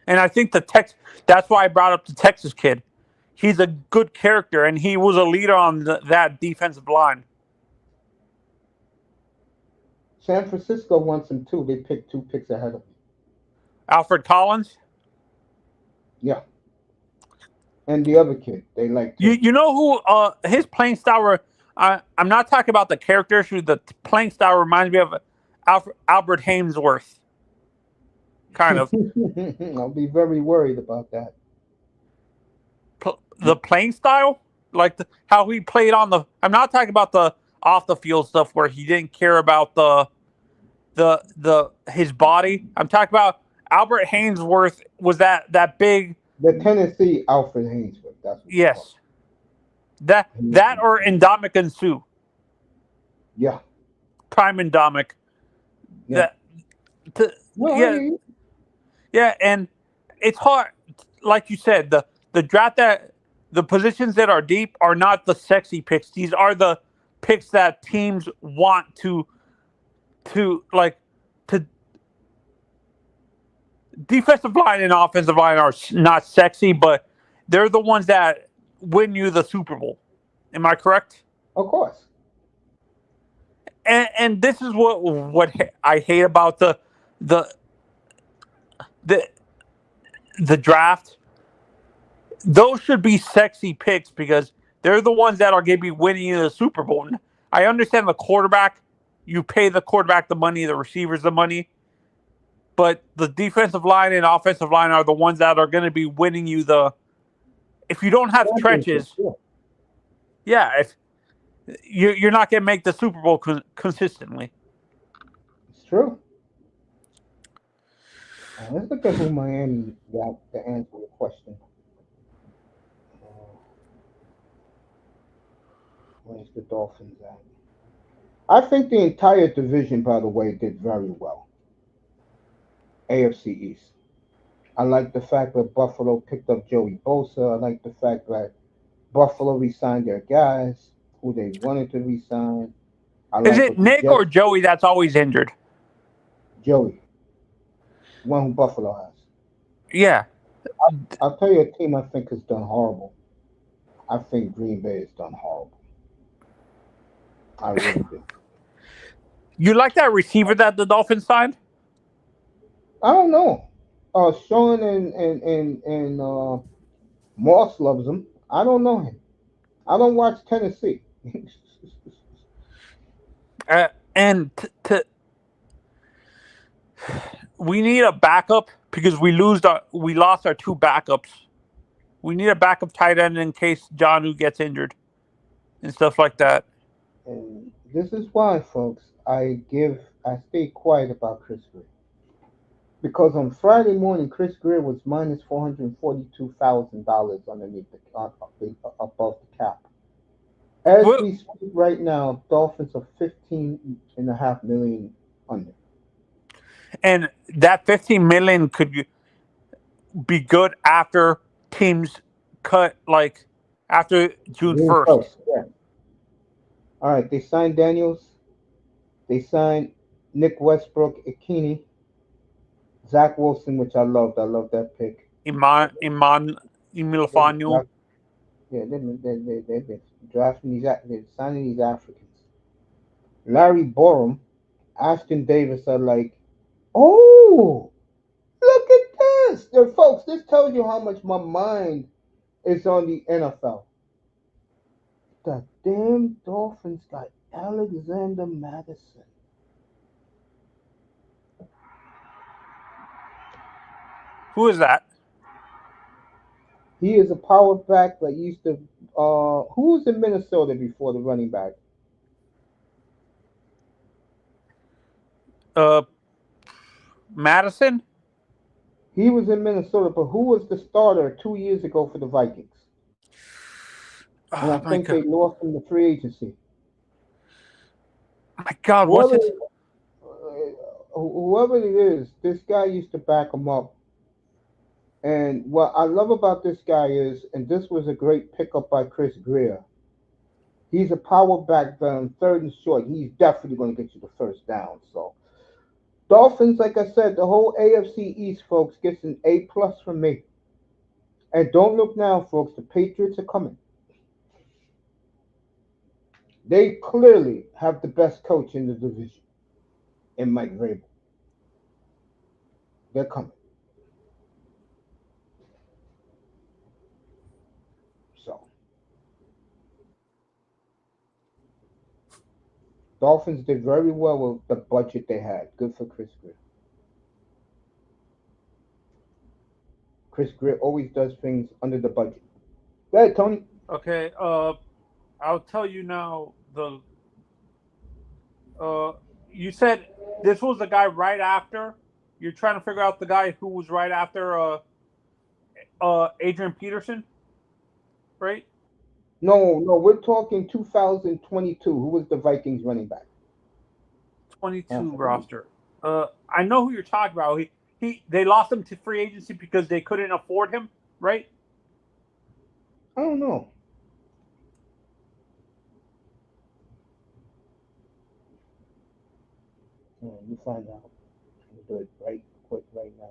And I think that's why I brought up the Texas kid. He's a good character and he was a leader on that defensive line. San Francisco wants him too. They picked 2 picks ahead of him. Alfred Collins. Yeah. And the other kid, they liked him. You know who his playing style I'm not talking about the character issue. The playing style reminds me of Albert Hainsworth. Kind of. I'll be very worried about that. The playing style? Like how he played on the I'm not talking about the off the field stuff where he didn't care about the his body. I'm talking about Albert Hainsworth was that big. The Tennessee Alfred Hainsworth. That's what Yes. That or Indomitian Sue. Yeah. Prime Indomitian. Yeah. That No, I yeah, hear you. yeah, and it's hard. Like you said, the draft that the positions that are deep are not the sexy picks. These are the picks that teams want to to defensive line and offensive line are not sexy, but they're the ones that win you the Super Bowl. Am I correct? Of course. And this is what I hate about the the the draft. Those should be sexy picks because they're the ones that are going to be winning you the Super Bowl. I understand the quarterback. You pay the quarterback the money, the receivers the money, but the defensive line and offensive line are the ones that are going to be winning you the. If you don't have Championship. trenches, Yeah, yeah, if you're not going to make the Super Bowl consistently. it's true. Let's look at who Miami got to answer the question. Uh, where's the Dolphins at? I think the entire division, by the way, did very well. AFC East. I like the fact that Buffalo picked up Joey Bosa. I like the fact that Buffalo re-signed their guys who they wanted to re-sign. I Is like it what the Nick or Jets did. Joey that's always injured? Joey, one who Buffalo has. Yeah. I'll tell you a team I think has done horrible. I think Green Bay has done horrible. I really do. You like that receiver that the Dolphins signed? I don't know. Sean and Moss loves him. I don't know him. I don't watch Tennessee. And we need a backup because we lost our two backups. We need a backup tight end in case John gets injured and stuff like that. And this is why, folks, I stay quiet about Chris Greer. Because on Friday morning, Chris Greer was minus $442,000 underneath above the cap. As Well, we speak right now, Dolphins are 15.5 million under. and that 15 million could be good after teams cut like after June June 1st. 1st. Yeah. All right. They signed Daniels. They signed Nick Westbrook, Ikini, Zach Wilson, which I loved. I love that pick. Iman They've been Imilafanu. draft- Yeah, they've been drafting they're signing these Africans. Larry Borum, Ashton Davis are like, oh, look at this. Folks, this tells you how much my mind is on the NFL. The damn Dolphins got Alexander Madison. Who is that? He is a power back that used to. Who was in Minnesota before the running back? Uh, Madison. He was in Minnesota, but who was the starter 2 years ago for the Vikings? And I Oh my think god. they lost him to free agency. My god. What's Whoever, it? whoever it is, this guy used to back him up. And what I love about this guy is, and this was a great pickup by Chris Greer. He's a power back that on third and short, he's definitely going to get you the first down. So Dolphins, like I said, the whole AFC East, folks, gets an A+ from me. And don't look now, folks. The Patriots are coming. They clearly have the best coach in the division, in Mike Vrabel. They're coming. So Dolphins did very well with the budget they had. Good for Chris Greer. Chris Greer always does things under the budget. Go ahead, Tony. Okay. I'll tell you now. Uh, you said this was the guy right after. You're trying to figure out the guy who was right after Adrian Peterson, right? No, no, we're talking 2022. Who was the Vikings running back? 22 After the week. roster. I know who you're talking about. They lost him to free agency because they couldn't afford him, right? I don't know. You find out. I'll do it right quick right now.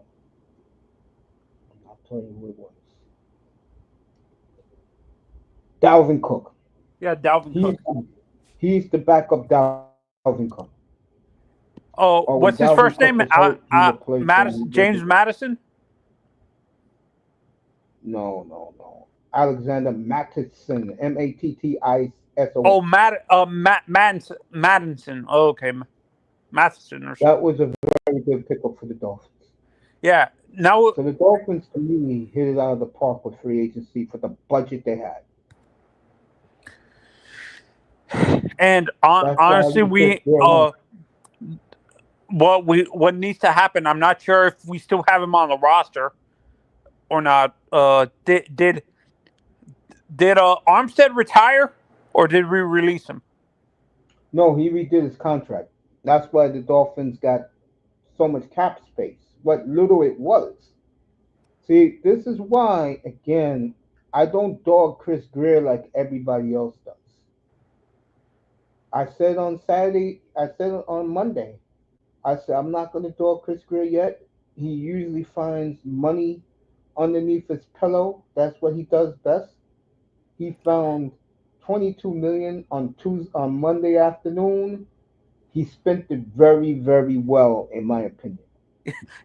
I'll tell you who it was. Dalvin Cook. Yeah, Dalvin He's Cook. he's the backup Dalvin Cook. Oh, when Oh, what's Dalvin his Cook first was name? hurt, he replaced him. He Madison, did the James Madison. no. Alexander Mattison. Mattison. Oh, Madison. Oh, okay, Matheson or something. That was a very good pickup for the Dolphins. Yeah. Now, So the Dolphins, to me, hit it out of the park with free agency for the budget they had. and That's why honestly, we picked their line. what needs to happen. I'm not sure if we still have him on the roster or not. Did Armstead retire or did we release him? No, he redid his contract. That's why the Dolphins got so much cap space. What little it was. See, this is why, again, I don't dog Chris Greer like everybody else does. I said on Saturday, I said on Monday, I said I'm not going to dog Chris Greer yet. He usually finds money underneath his pillow. That's what he does best. He found 22 million on Tuesday, on Monday afternoon. He spent it very, very well, in my opinion.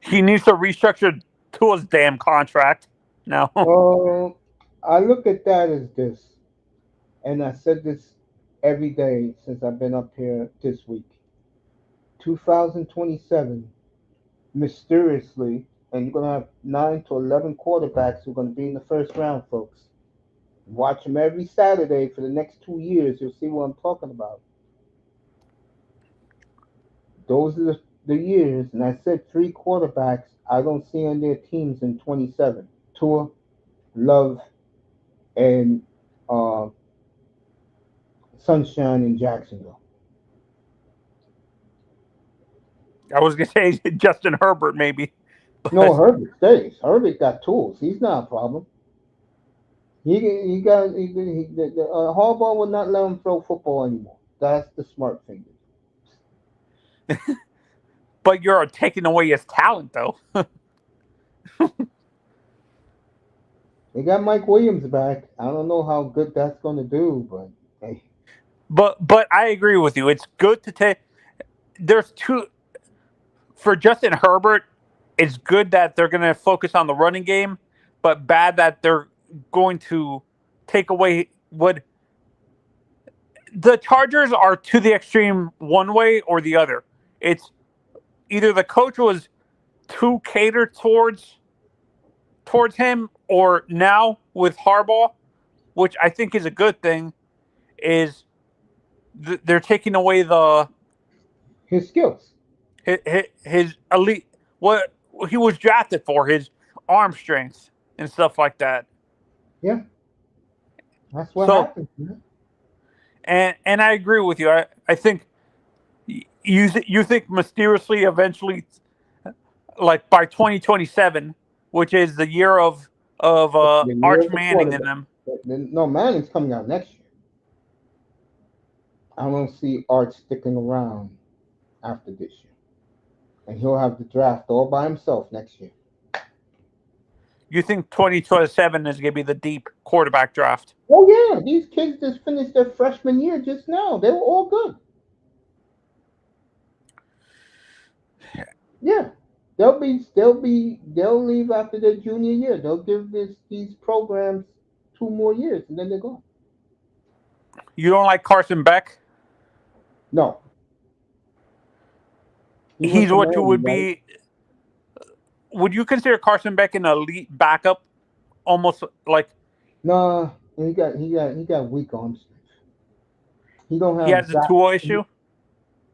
He needs to restructure to his damn contract. No. Uh, I look at that as this, and I said this every day since I've been up here this week. 2027, mysteriously, and you're going to have 9 to 11 quarterbacks who are going to be in the first round, folks. Watch them every Saturday for the next 2 years. You'll see what I'm talking about. Those are the years, and I said three quarterbacks I don't see on their teams in 27. Tua, Love, and uh, Sunshine in Jacksonville. I was gonna say Justin Herbert maybe, No, but Herbert stays. Herbert got tools. He's not a problem. He got Harbaugh will not let him throw football anymore. That's the smart thing. you're taking away his talent though. They got Mike Williams back. I don't know how good that's going to do, but hey, But I agree with you. It's good to take. There's two for Justin Herbert. It's good that they're going to focus on the running game, but bad that they're going to take away what the Chargers are to the extreme one way or the other. It's either the coach was too catered towards him, or now with Harbaugh, which I think is a good thing, is they're taking away his skills. his elite what he was drafted for, his arm strength and stuff like that. Yeah, that's what So happens. Man. and I agree with you. I think you think mysteriously eventually, like by 2027, which is the year of The year Arch of the Manning and quarterback. them. No, Manning's coming out next year. I don't see Art sticking around after this year, and he'll have the draft all by himself next year. You think 2027 is going to be the deep quarterback draft? Oh yeah, these kids just finished their freshman year just now. They were all good. Yeah, they'll leave after their junior year. They'll give these programs 2 more years, and then they're gone. You don't like Carson Beck? No, he went He's to what you Miami, would right? be. Would you consider Carson Beck an elite backup? Almost like Nah, he got weak arms. He don't he have has a Zach. tool issue.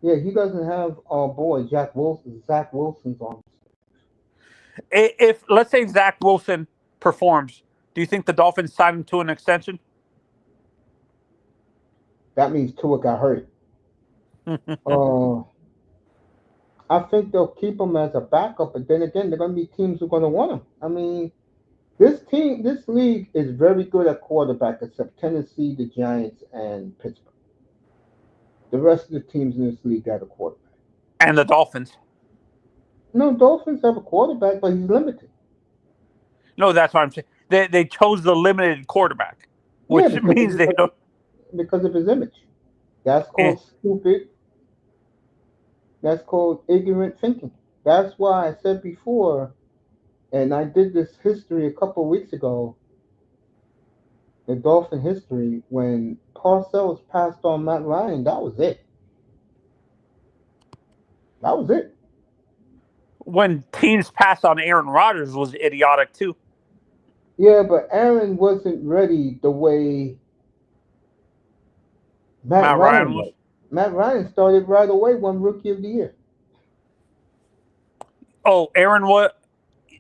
Yeah, he doesn't have boy Zach Wilson's arms. If let's say Zach Wilson performs, do you think the Dolphins sign him to an extension? That means Tua got hurt. Uh, I think they'll keep him as a backup, but then again, they're going to be teams who are going to want him. I mean, this league is very good at quarterback, except Tennessee, the Giants, and Pittsburgh. The rest of the teams in this league got a quarterback. And the Dolphins. No, Dolphins have a quarterback, but he's limited. No, that's what I'm saying. They chose the limited quarterback, Yeah, which means they don't. because of his image. That's Eh, called stupid. That's called ignorant thinking. That's why I said before, and I did this history a couple of weeks ago, the Dolphin history, when Parcells passed on Matt Ryan, that was it. That was it. when teams passed on Aaron Rodgers was idiotic too. Yeah, but Aaron wasn't ready the way Matt Matt Ryan Ryan was. was. Matt Ryan started right away, won Rookie of the Year. Oh, Aaron what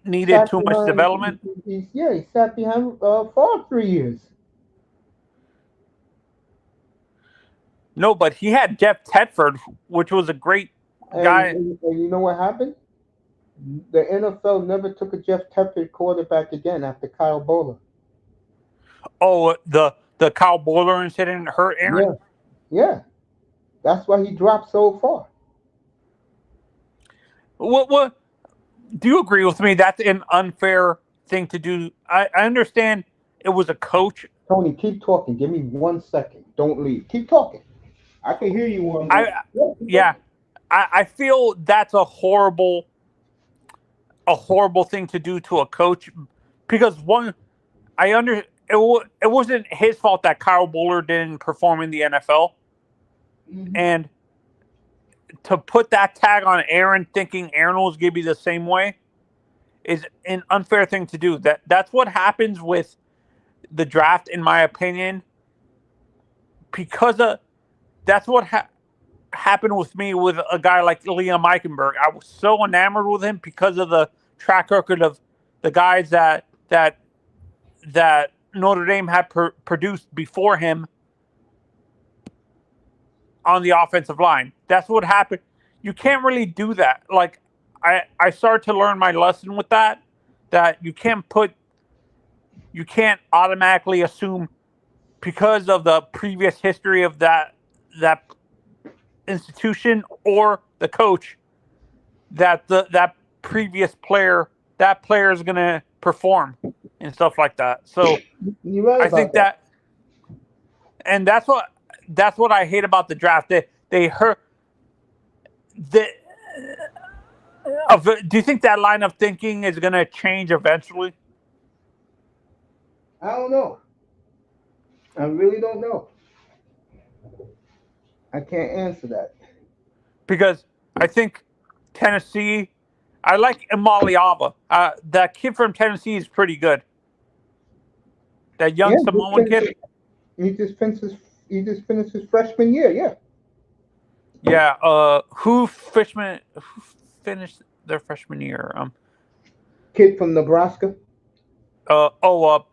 needed Sat too much behind. development. He sat behind Favre 3 years. No, but he had Jeff Tedford, which was a great guy. And you know what happened? The NFL never took a Jeff Tepper quarterback again after Kyle Bowler. Oh, the Kyle Boller incident hurt Aaron. Yeah, yeah. That's why he dropped so far. What do you agree with me? That's an unfair thing to do. I understand it was a coach. Tony, keep talking. Give me 1 second. Don't leave. Keep talking. I can hear you on I the. Yeah, keep yeah, talking. I feel that's a horrible thing to do to a coach because one I under it wasn't his fault that Kyle Boller didn't perform in the NFL, Mhm. and to put that tag on Aaron, thinking Aaron was going to be the same way, is an unfair thing to do. That's what happens with the draft, in my opinion, because of that's what happened with me with a guy like Liam Eichenberg. I was so enamored with him because of the track record of the guys that Notre Dame had produced before him on the offensive line. That's what happened. You can't really do that. Like I started to learn my lesson with that you can't automatically assume because of the previous history of that institution or the coach that previous player is going to perform and stuff like that. So You're right I about think that. that, and that's what I hate about the draft. They hurt. The, do you think that line of thinking is going to change eventually? I don't know. I really don't know. I can't answer that. Because I think Tennessee. I like Imaliava. That kid from Tennessee is pretty good. That Yeah, young Samoan kid. he just finished his he just finished his freshman year. Yeah, Yeah. Who finished their freshman year? kid from Nebraska. Oh.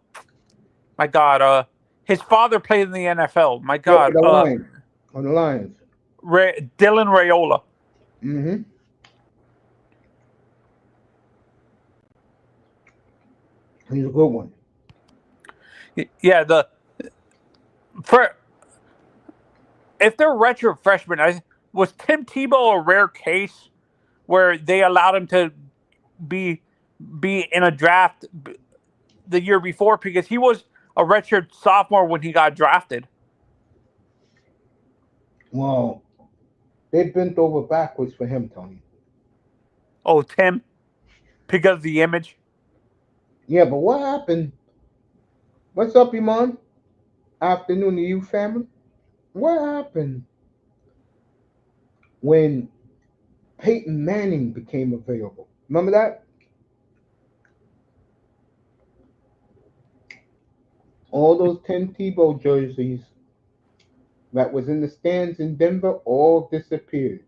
My God. His father played in the NFL. My Yeah, God. the Lions. On the Lions. Dylan Rayola. Mm-hmm. He's a good one. Yeah. For if they're retro freshmen, was Tim Tebow a rare case where they allowed him to be be in a draft the year before because he was a redshirt sophomore when he got drafted. Well, they bent over backwards for him, Tony. Oh, Tim, because of the image. Yeah, but what happened? What's up, Iman? Afternoon to you, family. What happened when Peyton Manning became available? Remember that? All those Tim Tebow jerseys that was in the stands in Denver all disappeared.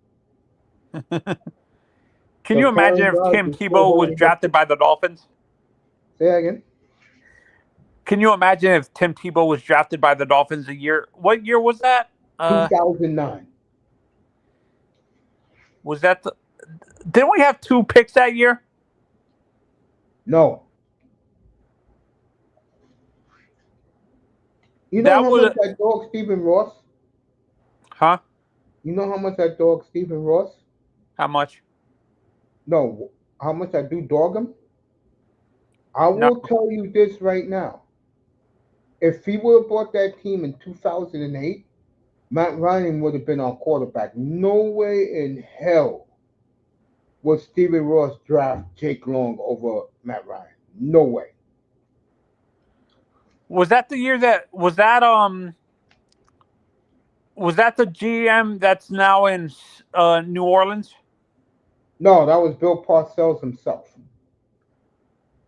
Can So you imagine Karen if Tim Rodgers still Tebow was holding up. drafted by the Dolphins? Say that again. Can you imagine if Tim Tebow was drafted by the Dolphins a year? What year was that? 2009. Was that didn't we have 2 picks that year? No. You know That how much was I dog Stephen Ross? huh? You know how much I dog Stephen Ross? How much? No, how much I do dog him? I No. will tell you this right now. If he would have bought that team in 2008, Matt Ryan would have been our quarterback. No way in hell would Stephen Ross draft Jake Long over Matt Ryan. No way. Was that the year that was that the GM that's now in New Orleans? No, that was Bill Parcells himself.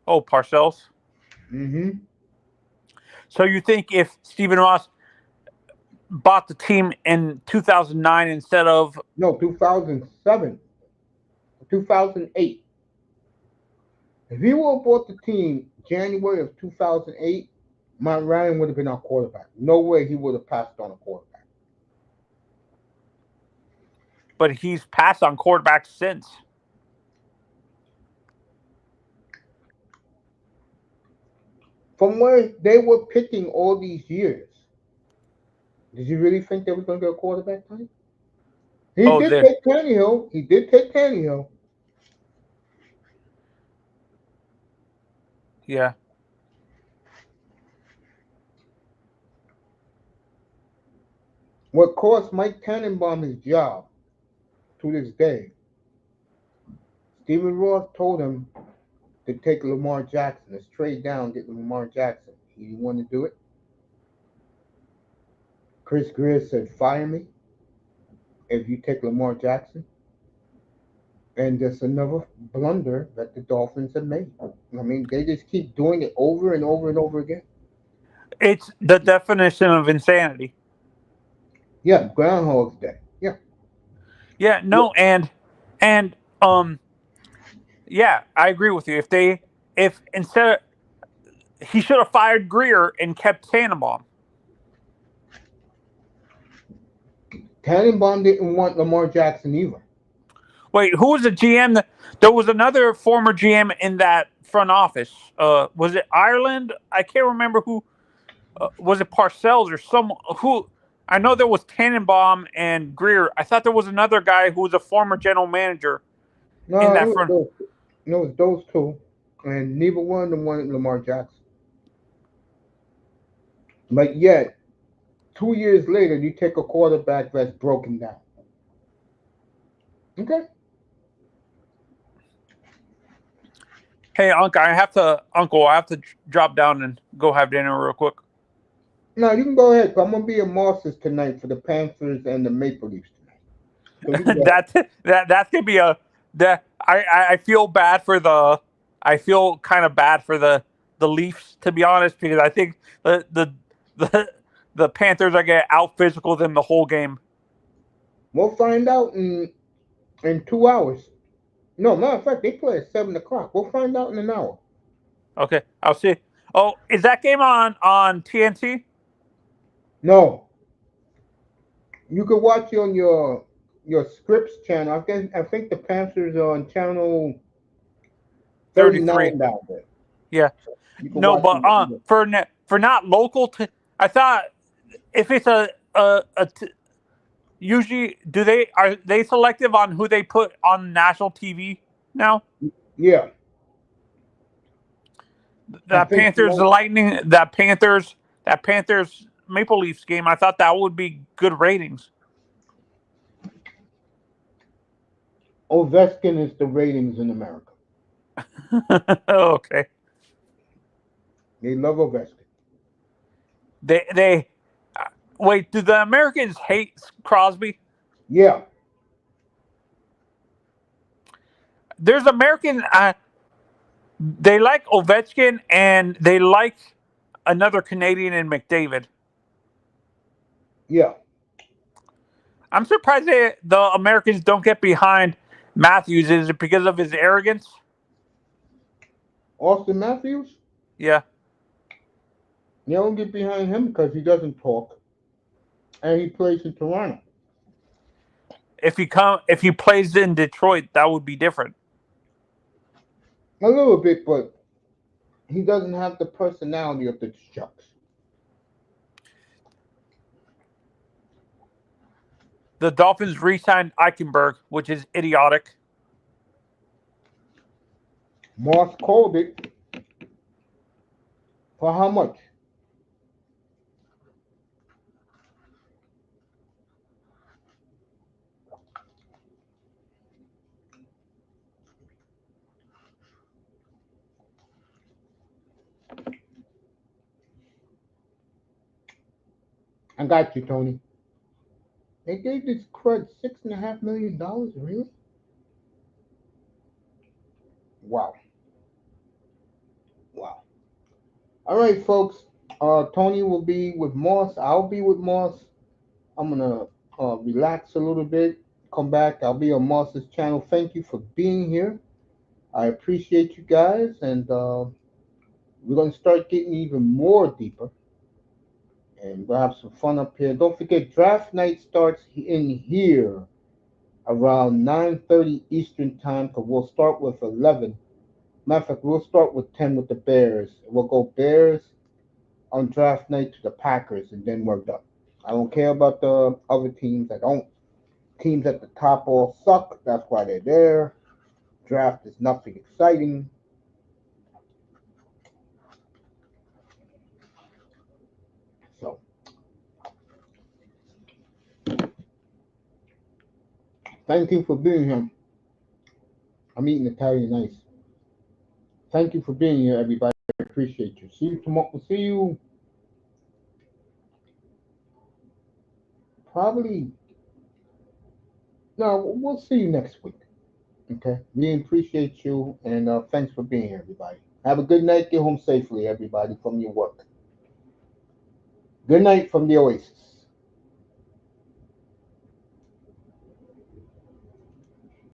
Oh, Parcells. Mm-hmm. So you think if Stephen Ross bought the team in 2009 instead of No, 2007, 2008. If he would have bought the team January of 2008, Matt Ryan would have been our quarterback. No way he would have passed on a quarterback. but he's passed on quarterbacks since. From where they were picking all these years, did you really think they were going to get a quarterback time? He Oh, did there. take Tannehill. He did take Tannehill. Yeah. What cost Mike Tannenbaum his job to this day, Stephen Ross told him to take Lamar Jackson. Let's trade down, get Lamar Jackson. He didn't want to do it. Chris Greer said, fire me if you take Lamar Jackson. And that's another blunder that the Dolphins have made. I mean, they just keep doing it over and over and over again. It's the definition of insanity. Yeah, Groundhog's Day. Yeah. Yeah, no, and yeah, I agree with you. If instead he should have fired Greer and kept Tannenbaum. Tannenbaum didn't want Lamar Jackson either. Wait, who was the GM? There was another former GM in that front office. Was it Ireland? I can't remember who. Was it Parcells or some who? I know there was Tannenbaum and Greer. I thought there was another guy who was a former general manager in No, that front. it was those two. And neither one of them wanted Lamar Jackson. But yet, 2 years later, you take a quarterback that's broken down. Okay? Hey, Uncle, I have to drop down and go have dinner real quick. Now, you can go ahead. I'm going to be a Masters tonight for the Panthers and the Maple Leafs tonight. So you can go ahead. That's gonna be a that I feel bad for the I feel kind of bad for the Leafs, to be honest, because I think the the Panthers are gonna out physical them the whole game. We'll find out in 2 hours. No, matter of fact, they play at 7 o'clock. We'll find out in an hour. Okay, I'll see. Oh, is that game on TNT? No, you can watch it on your Scripps channel. I think the Panthers are on channel 33. 39 down there. Yeah. You can No, watch but it. for not local to I thought if it's usually do they are they selective on who they put on national TV now? Yeah, I That think Panthers Lightning, that Panthers Maple Leafs game, I thought that would be good ratings. Ovechkin is the ratings in America. Okay. They love Ovechkin. They wait, do the Americans hate Crosby? Yeah, There's American they like Ovechkin and they like another Canadian in McDavid. yeah. I'm surprised the Americans don't get behind Matthews. Is it because of his arrogance? Austin Matthews, Yeah. they don't get behind him because he doesn't talk and he plays in Toronto. if he plays in Detroit, that would be different. A little bit, but he doesn't have the personality of the Sharks. The Dolphins re-signed Eichenberg, which is idiotic. Moss called it for how much? I got you, Tony. They gave this crud $6.5 million. Really? Wow. Wow. All right, folks. Tony will be with Moss. I'll be with Moss. I'm gonna relax a little bit. Come back. I'll be on Moss's channel. Thank you for being here. I appreciate you guys, and we're gonna start getting even more deeper, and we'll have some fun up here. Don't forget, draft night starts in here around 9:30 Eastern time. Cause we'll start with 11. Matter of fact, we'll start with 10 with the Bears. We'll go Bears on draft night to the Packers, and then we're done. I don't care about the other teams. I don't. Teams at the top all suck. That's why they're there. Draft is nothing exciting. So, thank you for being here. I'm eating Italian ice. Thank you for being here, everybody. I appreciate you. See you tomorrow. See you probably. No, we'll see you next week. Okay. We appreciate you, and thanks for being here, everybody. Have a good night. Get home safely, everybody, from your work. Good night from the Oasis.